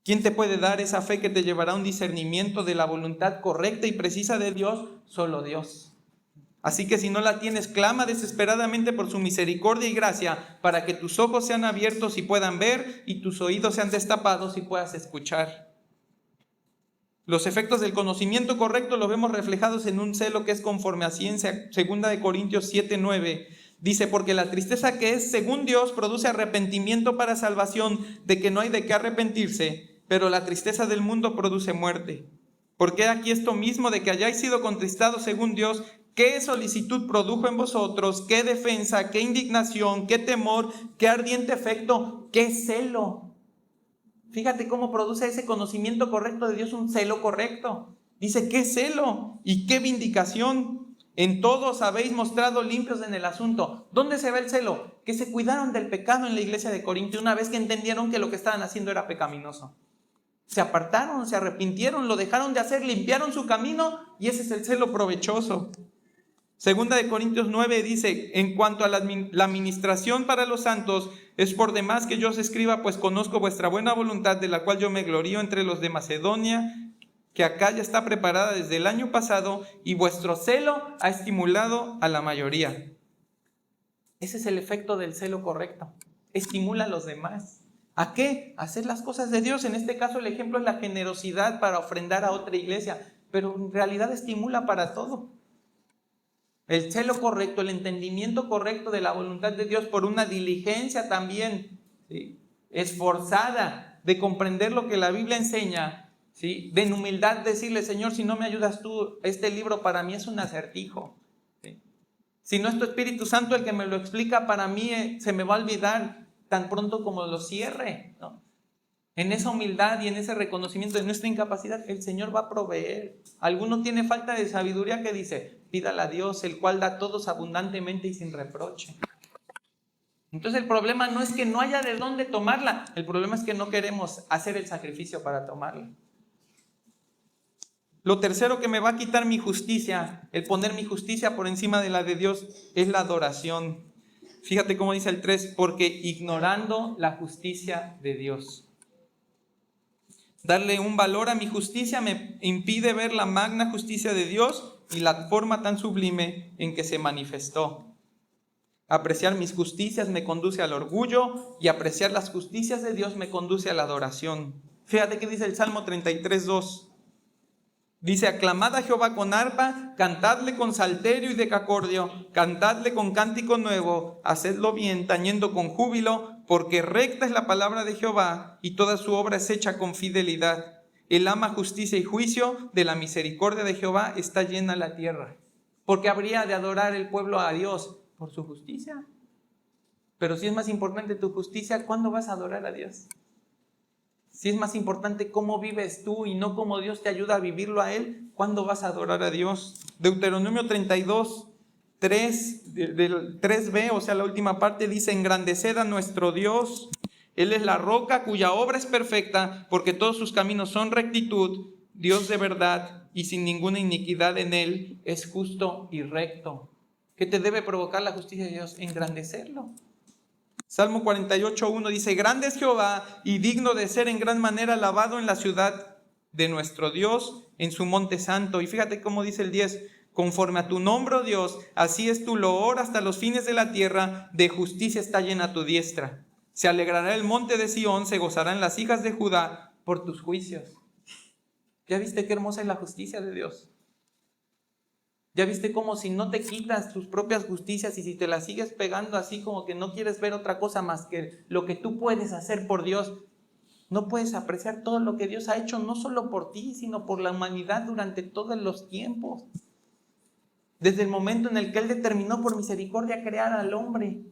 ¿Quién te puede dar esa fe que te llevará a un discernimiento de la voluntad correcta y precisa de Dios? Solo Dios. Así que si no la tienes, clama desesperadamente por su misericordia y gracia, para que tus ojos sean abiertos y puedan ver, y tus oídos sean destapados y puedas escuchar. Los efectos del conocimiento correcto los vemos reflejados en un celo que es conforme a ciencia. 2 Corintios 7:9 dice: porque la tristeza que es según Dios produce arrepentimiento para salvación, de que no hay de qué arrepentirse, pero la tristeza del mundo produce muerte. Porque aquí esto mismo de que hayáis sido contristados según Dios, ¿qué solicitud produjo en vosotros? ¿Qué defensa? ¿Qué indignación? ¿Qué temor? ¿Qué ardiente efecto? ¿Qué celo? Fíjate cómo produce ese conocimiento correcto de Dios un celo correcto. Dice, ¿qué celo? ¿Y qué vindicación? En todo os habéis mostrado limpios en el asunto. ¿Dónde se ve el celo? Que se cuidaron del pecado en la iglesia de Corinto una vez que entendieron que lo que estaban haciendo era pecaminoso. Se apartaron, se arrepintieron, lo dejaron de hacer, limpiaron su camino, y ese es el celo provechoso. 2 Corintios 9 dice: en cuanto a la administración para los santos, es por demás que yo os escriba, pues conozco vuestra buena voluntad, de la cual yo me glorío entre los de Macedonia, que acá ya está preparada desde el año pasado, y vuestro celo ha estimulado a la mayoría. Ese es el efecto del celo correcto. Estimula a los demás. ¿A qué? A hacer las cosas de Dios. En este caso el ejemplo es la generosidad para ofrendar a otra iglesia, pero en realidad estimula para todo. El celo correcto, el entendimiento correcto de la voluntad de Dios por una diligencia también, ¿sí?, esforzada de comprender lo que la Biblia enseña, ¿sí?, de en humildad decirle: Señor, si no me ayudas tú, este libro para mí es un acertijo, ¿sí? Si no es tu Espíritu Santo el que me lo explica, para mí se me va a olvidar tan pronto como lo cierre, ¿no? En esa humildad y en ese reconocimiento de nuestra incapacidad, el Señor va a proveer. Alguno tiene falta de sabiduría, que dice, pídala a Dios, el cual da a todos abundantemente y sin reproche. Entonces el problema no es que no haya de dónde tomarla, el problema es que no queremos hacer el sacrificio para tomarla. Lo tercero que me va a quitar mi justicia, el poner mi justicia por encima de la de Dios, es la adoración. Fíjate cómo dice el 3, porque ignorando la justicia de Dios. Darle un valor a mi justicia me impide ver la magna justicia de Dios y la forma tan sublime en que se manifestó. Apreciar mis justicias me conduce al orgullo y apreciar las justicias de Dios me conduce a la adoración. Fíjate que dice el Salmo 33:2. Dice, aclamad a Jehová con arpa, cantadle con salterio y decacordio, cantadle con cántico nuevo, hacedlo bien, tañendo con júbilo, porque recta es la palabra de Jehová y toda su obra es hecha con fidelidad. Él ama justicia y juicio, de la misericordia de Jehová está llena la tierra. ¿Por qué habría de adorar el pueblo a Dios? Por su justicia. Pero si es más importante tu justicia, ¿cuándo vas a adorar a Dios? Si es más importante cómo vives tú y no cómo Dios te ayuda a vivirlo a Él, ¿cuándo vas a adorar a Dios? Deuteronomio 32, 3, del 3b, o sea, la última parte dice, engrandeced a nuestro Dios. Él es la roca cuya obra es perfecta, porque todos sus caminos son rectitud, Dios de verdad y sin ninguna iniquidad en Él, es justo y recto. ¿Qué te debe provocar la justicia de Dios? Engrandecerlo. Salmo 48:1 dice, grande es Jehová y digno de ser en gran manera alabado en la ciudad de nuestro Dios, en su monte santo. Y fíjate cómo dice el 10, conforme a tu nombre, oh Dios, así es tu loor hasta los fines de la tierra, de justicia está llena tu diestra. Se alegrará el monte de Sión, se gozarán las hijas de Judá por tus juicios. ¿Ya viste qué hermosa es la justicia de Dios? ¿Ya viste cómo si no te quitas tus propias justicias y si te las sigues pegando así como que no quieres ver otra cosa más que lo que tú puedes hacer por Dios, no puedes apreciar todo lo que Dios ha hecho no solo por ti, sino por la humanidad durante todos los tiempos? Desde el momento en el que Él determinó por misericordia crear al hombre.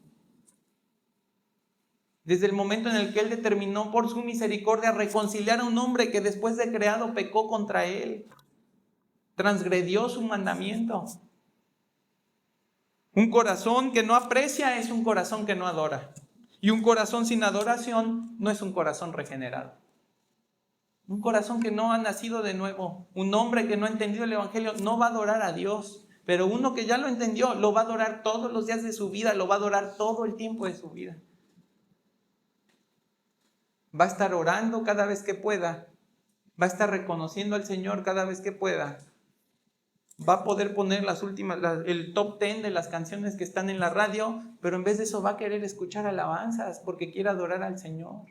Desde el momento en el que Él determinó por su misericordia reconciliar a un hombre que después de creado pecó contra Él. Transgredió su mandamiento. Un corazón que no aprecia es un corazón que no adora. Y un corazón sin adoración no es un corazón regenerado. Un corazón que no ha nacido de nuevo, un hombre que no ha entendido el Evangelio, no va a adorar a Dios. Pero uno que ya lo entendió, lo va a adorar todos los días de su vida, lo va a adorar todo el tiempo de su vida. Va a estar orando cada vez que pueda. Va a estar reconociendo al Señor cada vez que pueda. Va a poder poner el top 10 de las canciones que están en la radio, pero en vez de eso va a querer escuchar alabanzas porque quiere adorar al Señor.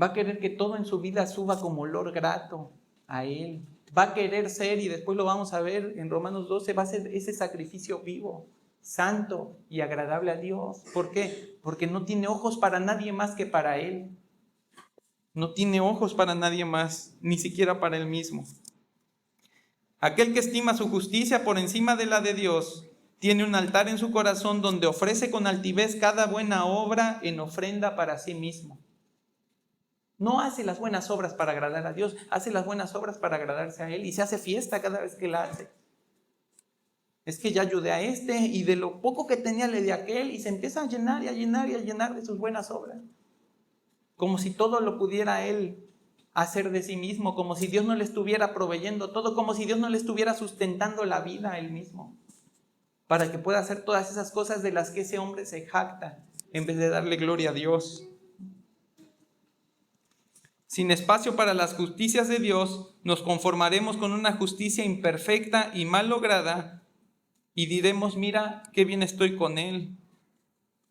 Va a querer que todo en su vida suba como olor grato a Él. Va a querer ser, y después lo vamos a ver en Romanos 12, va a ser ese sacrificio vivo, santo y agradable a Dios. ¿Por qué? Porque no tiene ojos para nadie más que para Él. No tiene ojos para nadie más, ni siquiera para Él mismo. Aquel que estima su justicia por encima de la de Dios, tiene un altar en su corazón donde ofrece con altivez cada buena obra en ofrenda para sí mismo. No hace las buenas obras para agradar a Dios, hace las buenas obras para agradarse a Él y se hace fiesta cada vez que la hace. Es que ya ayudé a este y de lo poco que tenía le di a aquel y se empieza a llenar y a llenar y a llenar de sus buenas obras. Como si todo lo pudiera Él hacer de sí mismo, como si Dios no le estuviera proveyendo todo, como si Dios no le estuviera sustentando la vida a Él mismo, para que pueda hacer todas esas cosas de las que ese hombre se jacta, en vez de darle gloria a Dios. Sin espacio para las justicias de Dios, nos conformaremos con una justicia imperfecta y mal lograda, y diremos, mira, qué bien estoy con Él.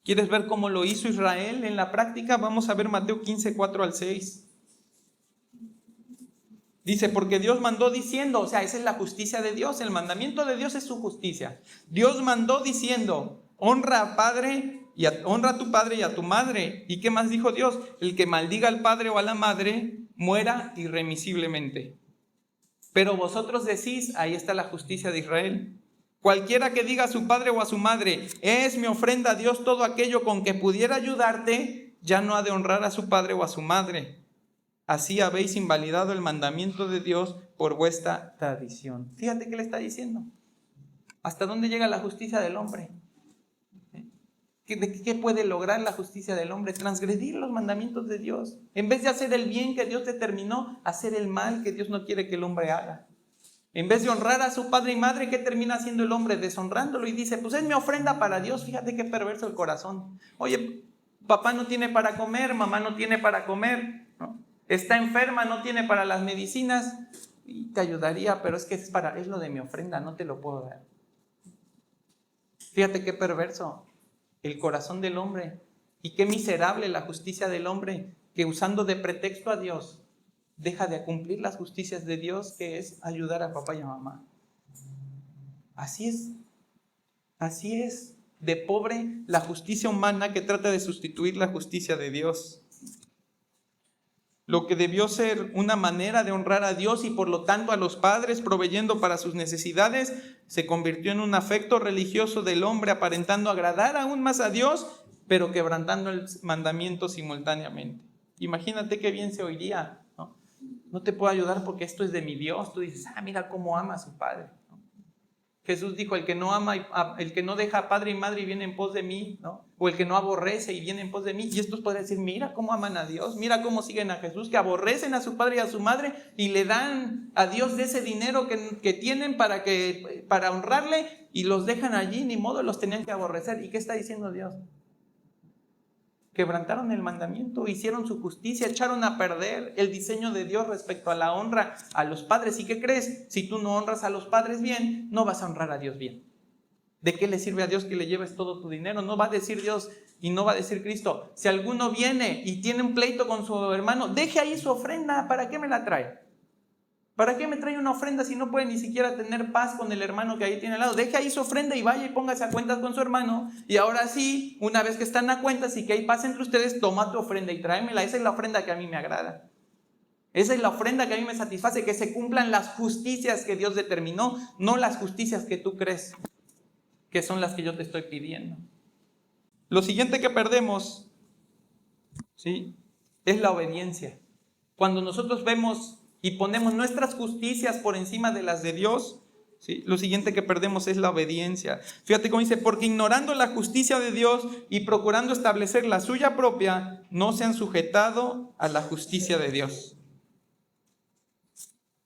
¿Quieres ver cómo lo hizo Israel en la práctica? Vamos a ver Mateo 15, 4-6. Dice, porque Dios mandó diciendo, o sea, esa es la justicia de Dios, el mandamiento de Dios es su justicia. Dios mandó diciendo, honra a tu padre y a tu madre. ¿Y qué más dijo Dios? El que maldiga al padre o a la madre, muera irremisiblemente. Pero vosotros decís, ahí está la justicia de Israel, Cualquiera que diga a su padre o a su madre, es mi ofrenda a Dios todo aquello con que pudiera ayudarte, ya no ha de honrar a su padre o a su madre. Así habéis invalidado el mandamiento de Dios por vuestra tradición. Fíjate qué le está diciendo. ¿Hasta dónde llega la justicia del hombre? ¿Qué puede lograr la justicia del hombre? Transgredir los mandamientos de Dios. En vez de hacer el bien que Dios determinó, hacer el mal que Dios no quiere que el hombre haga. En vez de honrar a su padre y madre, ¿qué termina haciendo el hombre? Deshonrándolo, y dice, pues es mi ofrenda para Dios. Fíjate qué perverso el corazón. Oye, papá no tiene para comer, mamá no tiene para comer, ¿no? Está enferma, no tiene para las medicinas, y te ayudaría, pero es que es lo de mi ofrenda, no te lo puedo dar. Fíjate qué perverso el corazón del hombre, y qué miserable la justicia del hombre, que usando de pretexto a Dios, deja de cumplir las justicias de Dios, que es ayudar a papá y a mamá. Así es de pobre la justicia humana que trata de sustituir la justicia de Dios. Lo que debió ser una manera de honrar a Dios y por lo tanto a los padres, proveyendo para sus necesidades, se convirtió en un afecto religioso del hombre, aparentando agradar aún más a Dios, pero quebrantando el mandamiento simultáneamente. Imagínate qué bien se oiría. No te puedo ayudar porque esto es de mi Dios. Tú dices, mira cómo ama a su padre. Jesús dijo, el que no deja a padre y madre y viene en pos de mí, ¿no? O el que no aborrece y viene en pos de mí. Y estos podrían decir, mira cómo aman a Dios, mira cómo siguen a Jesús, que aborrecen a su padre y a su madre y le dan a Dios de ese dinero que tienen para honrarle, y los dejan allí, ni modo, los tenían que aborrecer. ¿Y qué está diciendo Dios? Quebrantaron el mandamiento, hicieron su justicia, echaron a perder el diseño de Dios respecto a la honra a los padres. ¿Y qué crees? Si tú no honras a los padres bien, no vas a honrar a Dios bien. ¿De qué le sirve a Dios que le lleves todo tu dinero? No va a decir Dios y no va a decir Cristo, si alguno viene y tiene un pleito con su hermano, deje ahí su ofrenda. ¿Para qué me la trae? ¿Para qué me trae una ofrenda si no puede ni siquiera tener paz con el hermano que ahí tiene al lado? Deje ahí su ofrenda y vaya y póngase a cuentas con su hermano. Y ahora sí, una vez que están a cuentas y que hay paz entre ustedes, toma tu ofrenda y tráemela. Esa es la ofrenda que a mí me agrada. Esa es la ofrenda que a mí me satisface, que se cumplan las justicias que Dios determinó, no las justicias que tú crees que son las que yo te estoy pidiendo. Lo siguiente que perdemos, ¿sí?, es la obediencia. Cuando nosotros vemos y ponemos nuestras justicias por encima de las de Dios, ¿sí?, lo siguiente que perdemos es la obediencia. Fíjate cómo dice, porque ignorando la justicia de Dios y procurando establecer la suya propia, no se han sujetado a la justicia de Dios.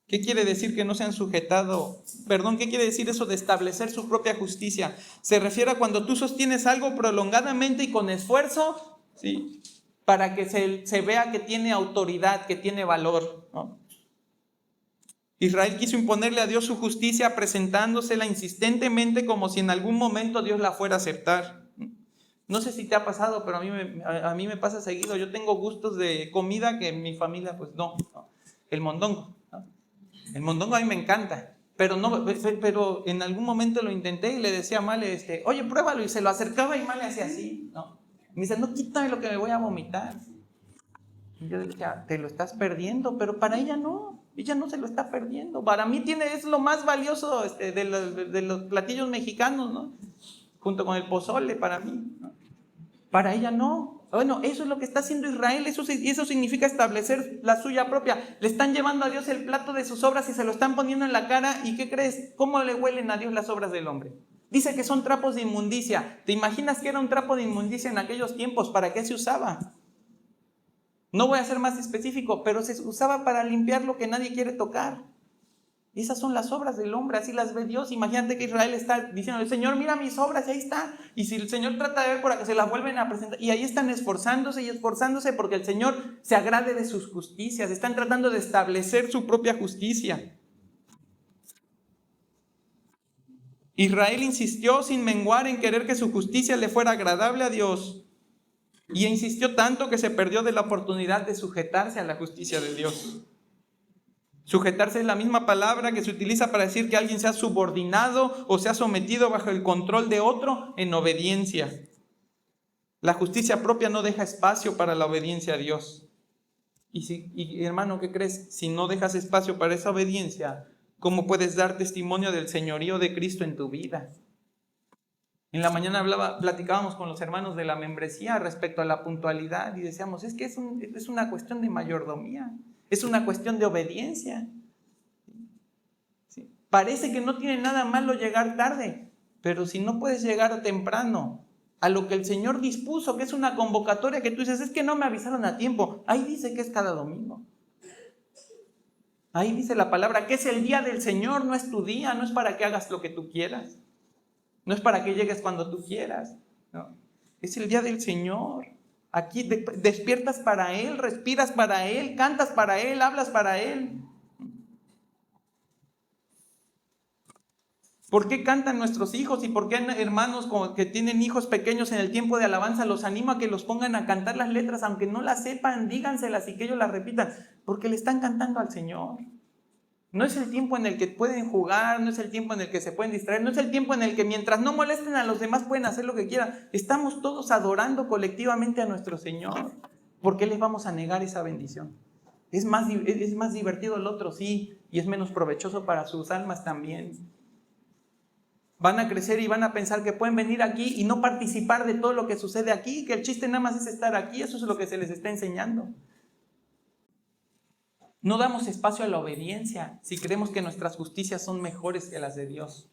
¿Qué quiere decir que no se han sujetado? ¿Qué quiere decir eso de establecer su propia justicia? Se refiere a cuando tú sostienes algo prolongadamente y con esfuerzo, ¿sí?, para que se vea que tiene autoridad, que tiene valor, ¿no? Israel quiso imponerle a Dios su justicia presentándosela insistentemente como si en algún momento Dios la fuera a aceptar. No sé si te ha pasado, pero a mí me pasa seguido. Yo tengo gustos de comida que en mi familia pues no. El mondongo, ¿no? El mondongo a mí me encanta, pero en algún momento lo intenté y le decía a Male, oye, pruébalo, y se lo acercaba y Male hacía así, ¿no? Me dice, no, quítame lo que me voy a vomitar. Y yo decía, te lo estás perdiendo, pero para ella no se lo está perdiendo. Para mí es lo más valioso de los platillos mexicanos, ¿no? Junto con el pozole, para mí, ¿no? Para ella no. Bueno, eso es lo que está haciendo Israel, eso significa establecer la suya propia. Le están llevando a Dios el plato de sus obras y se lo están poniendo en la cara. ¿Y qué crees? ¿Cómo le huelen a Dios las obras del hombre? Dice que son trapos de inmundicia. ¿Te imaginas que era un trapo de inmundicia en aquellos tiempos? ¿Para qué se usaba? No voy a ser más específico, pero se usaba para limpiar lo que nadie quiere tocar. Esas son las obras del hombre, así las ve Dios. Imagínate que Israel está diciendo, Señor, mira mis obras, y ahí está. Y si el Señor trata de ver por acá, se las vuelven a presentar. Y ahí están esforzándose y esforzándose porque el Señor se agrade de sus justicias. Están tratando de establecer su propia justicia. Israel insistió sin menguar en querer que su justicia le fuera agradable a Dios. Y insistió tanto que se perdió de la oportunidad de sujetarse a la justicia de Dios. Sujetarse es la misma palabra que se utiliza para decir que alguien se ha subordinado o se ha sometido bajo el control de otro en obediencia. La justicia propia no deja espacio para la obediencia a Dios. Y hermano, ¿qué crees? Si no dejas espacio para esa obediencia, ¿Cómo puedes dar testimonio del señorío de Cristo en tu vida? En la mañana platicábamos con los hermanos de la membresía respecto a la puntualidad y decíamos, es que es una cuestión de mayordomía, es una cuestión de obediencia. ¿Sí? Parece que no tiene nada malo llegar tarde, pero si no puedes llegar temprano a lo que el Señor dispuso, que es una convocatoria que tú dices, es que no me avisaron a tiempo, ahí dice que es cada domingo. Ahí dice la palabra que es el día del Señor, no es tu día, no es para que hagas lo que tú quieras. No es para que llegues cuando tú quieras, ¿no? Es el día del Señor. Aquí despiertas para Él, respiras para Él, cantas para Él, hablas para Él. ¿Por qué cantan nuestros hijos? ¿Y por qué hermanos que tienen hijos pequeños en el tiempo de alabanza los animo a que los pongan a cantar las letras, aunque no las sepan, díganselas y que ellos las repitan? Porque le están cantando al Señor. No es el tiempo en el que pueden jugar, no es el tiempo en el que se pueden distraer, no es el tiempo en el que mientras no molesten a los demás pueden hacer lo que quieran. Estamos todos adorando colectivamente a nuestro Señor. ¿Por qué les vamos a negar esa bendición? Es más divertido el otro, sí, y es menos provechoso para sus almas también. Van a crecer y van a pensar que pueden venir aquí y no participar de todo lo que sucede aquí, que el chiste nada más es estar aquí, eso es lo que se les está enseñando. No damos espacio a la obediencia si creemos que nuestras justicias son mejores que las de Dios.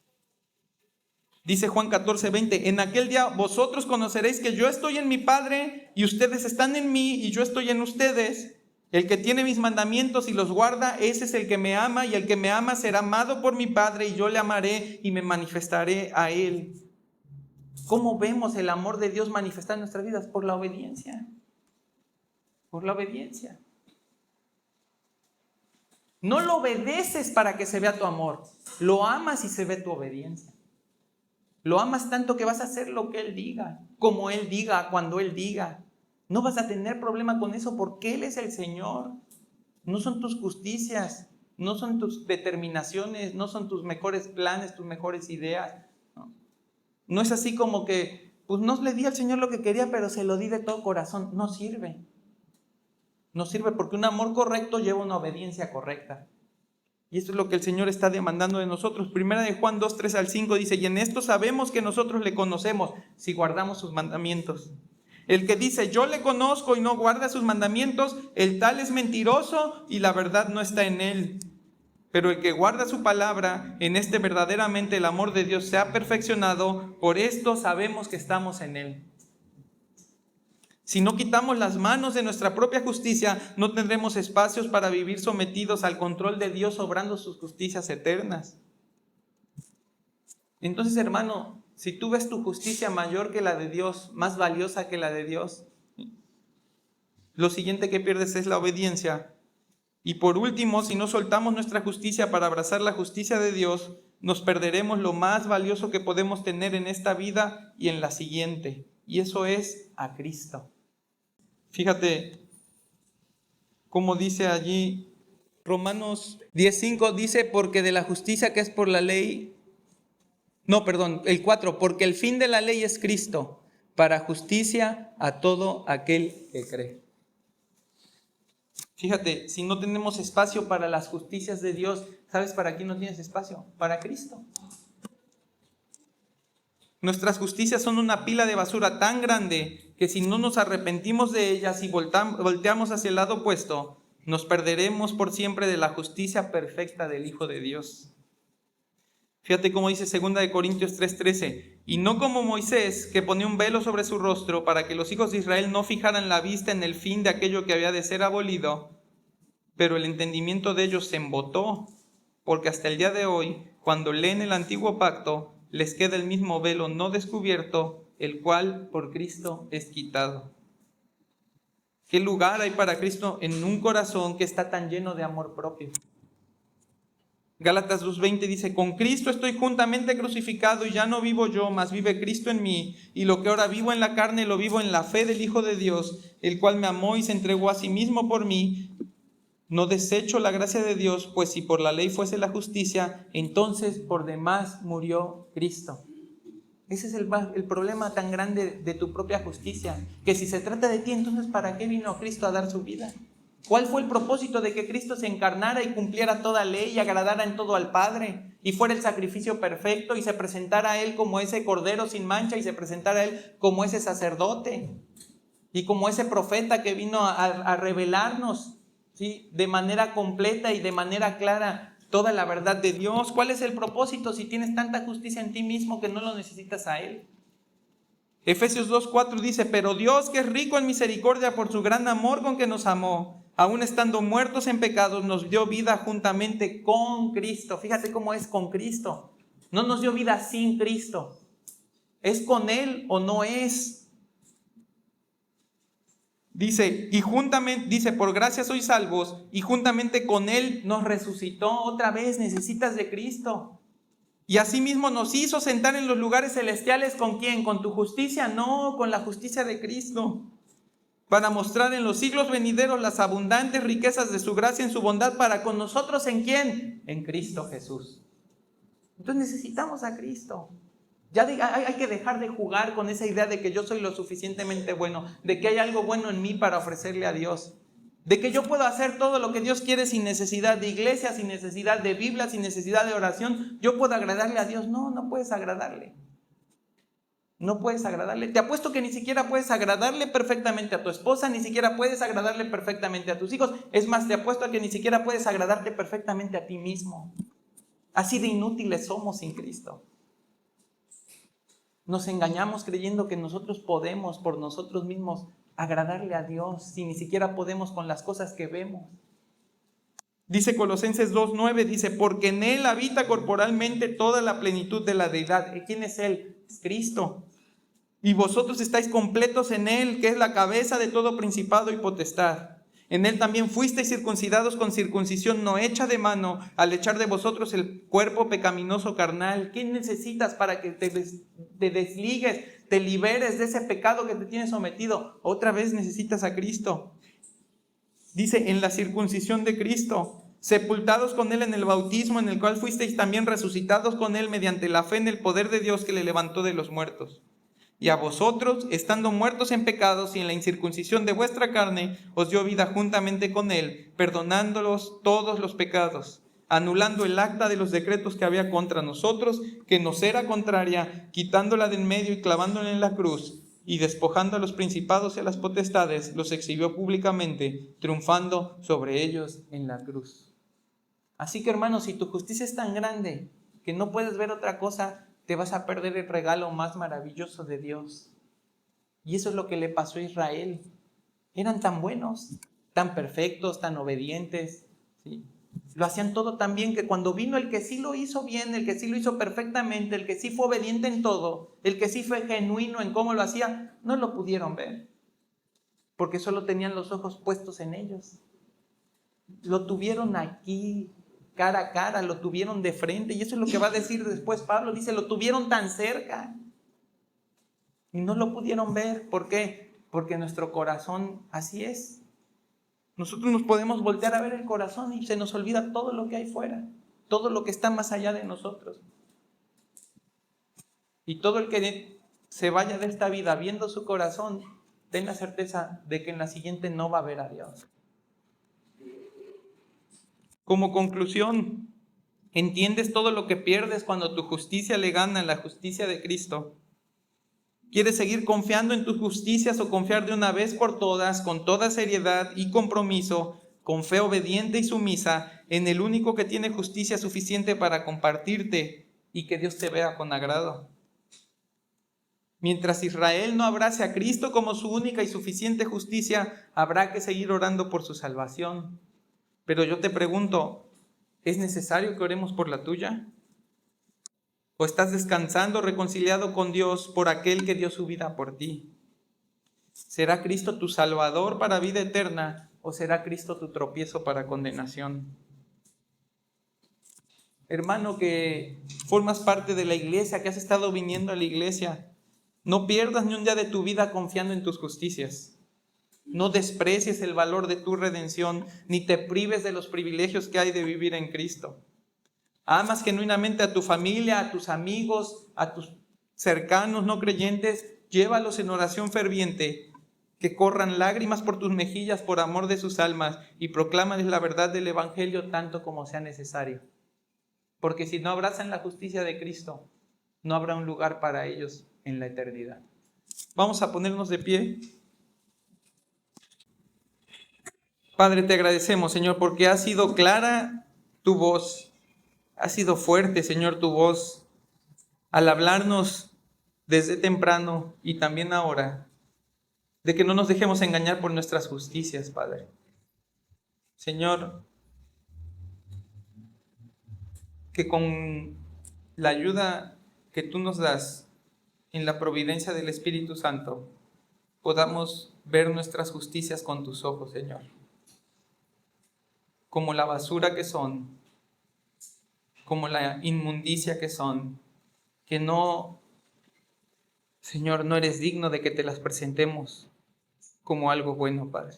Dice Juan 14:20, en aquel día vosotros conoceréis que yo estoy en mi Padre y ustedes están en mí y yo estoy en ustedes. El que tiene mis mandamientos y los guarda, ese es el que me ama, y el que me ama será amado por mi Padre y yo le amaré y me manifestaré a él. ¿Cómo vemos el amor de Dios manifestado en nuestras vidas? Por la obediencia. Por la obediencia. No lo obedeces para que se vea tu amor, lo amas y se ve tu obediencia. Lo amas tanto que vas a hacer lo que Él diga, como Él diga, cuando Él diga. No vas a tener problema con eso porque Él es el Señor. No son tus justicias, no son tus determinaciones, no son tus mejores planes, tus mejores ideas. No es así como que, pues no le di al Señor lo que quería, pero se lo di de todo corazón. No sirve. No sirve porque un amor correcto lleva una obediencia correcta. Y esto es lo que el Señor está demandando de nosotros. Primera de Juan 2, 3-5 dice, y en esto sabemos que nosotros le conocemos si guardamos sus mandamientos. El que dice, yo le conozco y no guarda sus mandamientos, el tal es mentiroso y la verdad no está en él. Pero el que guarda su palabra, en este verdaderamente el amor de Dios se ha perfeccionado, por esto sabemos que estamos en él. Si no quitamos las manos de nuestra propia justicia, no tendremos espacios para vivir sometidos al control de Dios, obrando sus justicias eternas. Entonces, hermano, si tú ves tu justicia mayor que la de Dios, más valiosa que la de Dios, lo siguiente que pierdes es la obediencia. Y por último, si no soltamos nuestra justicia para abrazar la justicia de Dios, nos perderemos lo más valioso que podemos tener en esta vida y en la siguiente. Y eso es a Cristo. Fíjate cómo dice allí Romanos 10:5, dice, porque de la justicia que es por la ley, el 4, porque el fin de la ley es Cristo, para justicia a todo aquel que cree. Fíjate, si no tenemos espacio para las justicias de Dios, ¿sabes para quién no tienes espacio? Para Cristo. Nuestras justicias son una pila de basura tan grande que si no nos arrepentimos de ellas y volteamos hacia el lado opuesto, nos perderemos por siempre de la justicia perfecta del Hijo de Dios. Fíjate cómo dice 2 Corintios 3:13, y no como Moisés, que ponía un velo sobre su rostro para que los hijos de Israel no fijaran la vista en el fin de aquello que había de ser abolido, pero el entendimiento de ellos se embotó, porque hasta el día de hoy, cuando leen el antiguo pacto, les queda el mismo velo no descubierto, el cual por Cristo es quitado. ¿Qué lugar hay para Cristo en un corazón que está tan lleno de amor propio? Gálatas 2:20 dice, con Cristo estoy juntamente crucificado y ya no vivo yo, mas vive Cristo en mí. Y lo que ahora vivo en la carne lo vivo en la fe del Hijo de Dios, el cual me amó y se entregó a sí mismo por mí. No desecho la gracia de Dios, pues si por la ley fuese la justicia, entonces por demás murió Cristo. Ese es el problema tan grande de tu propia justicia, que si se trata de ti, entonces ¿para qué vino Cristo a dar su vida? ¿Cuál fue el propósito de que Cristo se encarnara y cumpliera toda ley y agradara en todo al Padre y fuera el sacrificio perfecto y se presentara a Él como ese cordero sin mancha y se presentara a Él como ese sacerdote y como ese profeta que vino a revelarnos, ¿sí?, de manera completa y de manera clara toda la verdad de Dios? ¿Cuál es el propósito si tienes tanta justicia en ti mismo que no lo necesitas a Él? Efesios 2:4 dice: pero Dios, que es rico en misericordia por su gran amor con que nos amó, aun estando muertos en pecados, nos dio vida juntamente con Cristo. Fíjate cómo es con Cristo. No nos dio vida sin Cristo. ¿Es con Él o no es? Dice, por gracia sois salvos, y juntamente con Él nos resucitó. Otra vez necesitas de Cristo. Y asimismo nos hizo sentar en los lugares celestiales. ¿Con quién? ¿Con tu justicia? No, con la justicia de Cristo. Para mostrar en los siglos venideros las abundantes riquezas de su gracia en su bondad para con nosotros. ¿En quién? En Cristo Jesús. Entonces necesitamos a Cristo. Ya hay que dejar de jugar con esa idea de que yo soy lo suficientemente bueno, de que hay algo bueno en mí para ofrecerle a Dios, de que yo puedo hacer todo lo que Dios quiere sin necesidad de iglesia, sin necesidad de Biblia, sin necesidad de oración. Yo puedo agradarle a Dios. No, no puedes agradarle. No puedes agradarle. Te apuesto que ni siquiera puedes agradarle perfectamente a tu esposa, ni siquiera puedes agradarle perfectamente a tus hijos. Es más, te apuesto a que ni siquiera puedes agradarte perfectamente a ti mismo. Así de inútiles somos sin Cristo. Nos engañamos creyendo que nosotros podemos por nosotros mismos agradarle a Dios si ni siquiera podemos con las cosas que vemos. Dice Colosenses 2:9, dice: porque en Él habita corporalmente toda la plenitud de la deidad. ¿Quién es Él? Es Cristo. Y vosotros estáis completos en Él, que es la cabeza de todo principado y potestad. En Él también fuisteis circuncidados con circuncisión no hecha de mano, al echar de vosotros el cuerpo pecaminoso carnal. ¿Qué necesitas para que te desligues, te liberes de ese pecado que te tiene sometido? Otra vez necesitas a Cristo. Dice: en la circuncisión de Cristo, sepultados con Él en el bautismo, en el cual fuisteis también resucitados con Él mediante la fe en el poder de Dios que le levantó de los muertos. Y a vosotros, estando muertos en pecados y en la incircuncisión de vuestra carne, os dio vida juntamente con Él, perdonándolos todos los pecados, anulando el acta de los decretos que había contra nosotros, que nos era contraria, quitándola de en medio y clavándola en la cruz, y despojando a los principados y a las potestades, los exhibió públicamente, triunfando sobre ellos en la cruz. Así que, hermanos, si tu justicia es tan grande que no puedes ver otra cosa, te vas a perder el regalo más maravilloso de Dios. Y eso es lo que le pasó a Israel. Eran tan buenos, tan perfectos, tan obedientes, ¿sí? Lo hacían todo tan bien que cuando vino el que sí lo hizo bien, el que sí lo hizo perfectamente, el que sí fue obediente en todo, el que sí fue genuino en cómo lo hacía, no lo pudieron ver, porque solo tenían los ojos puestos en ellos. Lo tuvieron aquí, cara a cara, lo tuvieron de frente, y eso es lo que va a decir después Pablo. Dice: lo tuvieron tan cerca y no lo pudieron ver. ¿Por qué? Porque nuestro corazón así es. Nosotros nos podemos voltear a ver el corazón y se nos olvida todo lo que hay fuera, todo lo que está más allá de nosotros. Y todo el que se vaya de esta vida viendo su corazón, ten la certeza de que en la siguiente no va a ver a Dios. Como conclusión, ¿entiendes todo lo que pierdes cuando tu justicia le gana a la justicia de Cristo? ¿Quieres seguir confiando en tus justicias o confiar de una vez por todas, con toda seriedad y compromiso, con fe obediente y sumisa, en el único que tiene justicia suficiente para compartirte y que Dios te vea con agrado? Mientras Israel no abrace a Cristo como su única y suficiente justicia, habrá que seguir orando por su salvación. Pero yo te pregunto, ¿es necesario que oremos por la tuya? ¿O estás descansando reconciliado con Dios por aquel que dio su vida por ti? ¿Será Cristo tu Salvador para vida eterna o será Cristo tu tropiezo para condenación? Hermano que formas parte de la iglesia, que has estado viniendo a la iglesia, no pierdas ni un día de tu vida confiando en tus justicias. No desprecies el valor de tu redención, ni te prives de los privilegios que hay de vivir en Cristo. Amas genuinamente a tu familia, a tus amigos, a tus cercanos no creyentes, llévalos en oración ferviente, que corran lágrimas por tus mejillas por amor de sus almas y proclámales la verdad del Evangelio tanto como sea necesario. Porque si no abrazan la justicia de Cristo, no habrá un lugar para ellos en la eternidad. Vamos a ponernos de pie. Padre, te agradecemos, Señor, porque ha sido clara tu voz, ha sido fuerte, Señor, tu voz al hablarnos desde temprano y también ahora, de que no nos dejemos engañar por nuestras justicias, Padre. Señor, que con la ayuda que tú nos das en la providencia del Espíritu Santo, podamos ver nuestras justicias con tus ojos, Señor, como la basura que son, como la inmundicia que son, que no, Señor, no eres digno de que te las presentemos como algo bueno, Padre.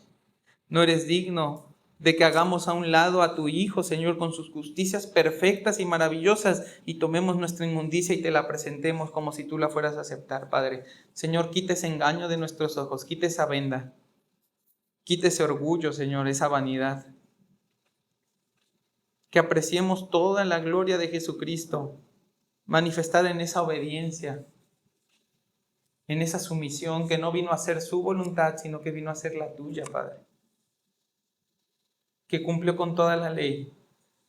No eres digno de que hagamos a un lado a tu Hijo, Señor, con sus justicias perfectas y maravillosas y tomemos nuestra inmundicia y te la presentemos como si tú la fueras a aceptar, Padre. Señor, quita ese engaño de nuestros ojos, quita esa venda, quita ese orgullo, Señor, esa vanidad. Que apreciemos toda la gloria de Jesucristo manifestada en esa obediencia, en esa sumisión que no vino a ser su voluntad, sino que vino a ser la tuya, Padre. Que cumplió con toda la ley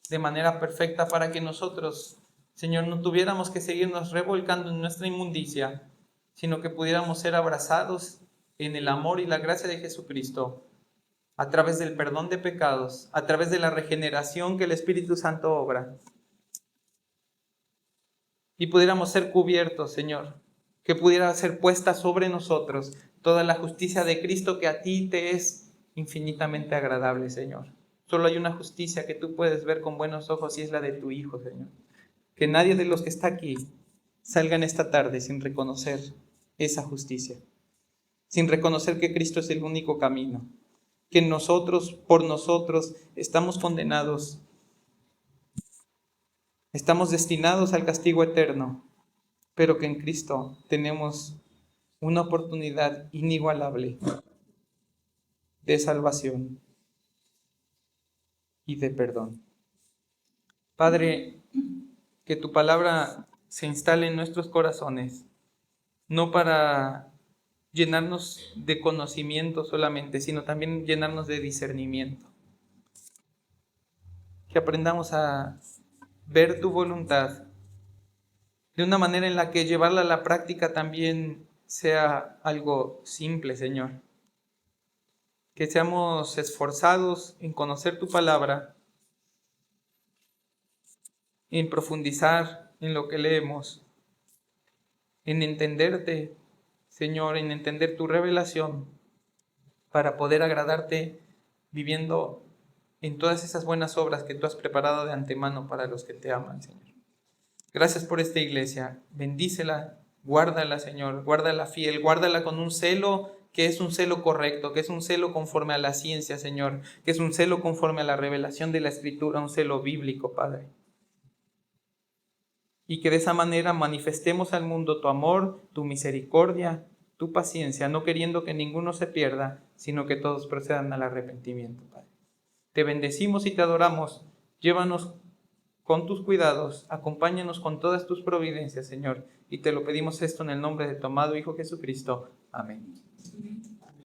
de manera perfecta para que nosotros, Señor, no tuviéramos que seguirnos revolcando en nuestra inmundicia, sino que pudiéramos ser abrazados en el amor y la gracia de Jesucristo, a través del perdón de pecados, a través de la regeneración que el Espíritu Santo obra. Y pudiéramos ser cubiertos, Señor, que pudiera ser puesta sobre nosotros toda la justicia de Cristo que a ti te es infinitamente agradable, Señor. Solo hay una justicia que tú puedes ver con buenos ojos y es la de tu Hijo, Señor. Que nadie de los que está aquí salgan esta tarde sin reconocer esa justicia, sin reconocer que Cristo es el único camino, que nosotros, por nosotros, estamos condenados, estamos destinados al castigo eterno, pero que en Cristo tenemos una oportunidad inigualable de salvación y de perdón. Padre, que tu palabra se instale en nuestros corazones, no para llenarnos de conocimiento solamente, sino también llenarnos de discernimiento. Que aprendamos a ver tu voluntad de una manera en la que llevarla a la práctica también sea algo simple, Señor. Que seamos esforzados en conocer tu palabra, en profundizar en lo que leemos, en entenderte, Señor, en entender tu revelación, para poder agradarte viviendo en todas esas buenas obras que tú has preparado de antemano para los que te aman, Señor. Gracias por esta iglesia, bendícela, guárdala, Señor, guárdala fiel, guárdala con un celo que es un celo correcto, que es un celo conforme a la ciencia, Señor, que es un celo conforme a la revelación de la Escritura, un celo bíblico, Padre. Y que de esa manera manifestemos al mundo tu amor, tu misericordia, tu paciencia, no queriendo que ninguno se pierda, sino que todos procedan al arrepentimiento, Padre. Te bendecimos y te adoramos. Llévanos con tus cuidados, acompáñanos con todas tus providencias, Señor, y te lo pedimos esto en el nombre de tu amado Hijo Jesucristo. Amén.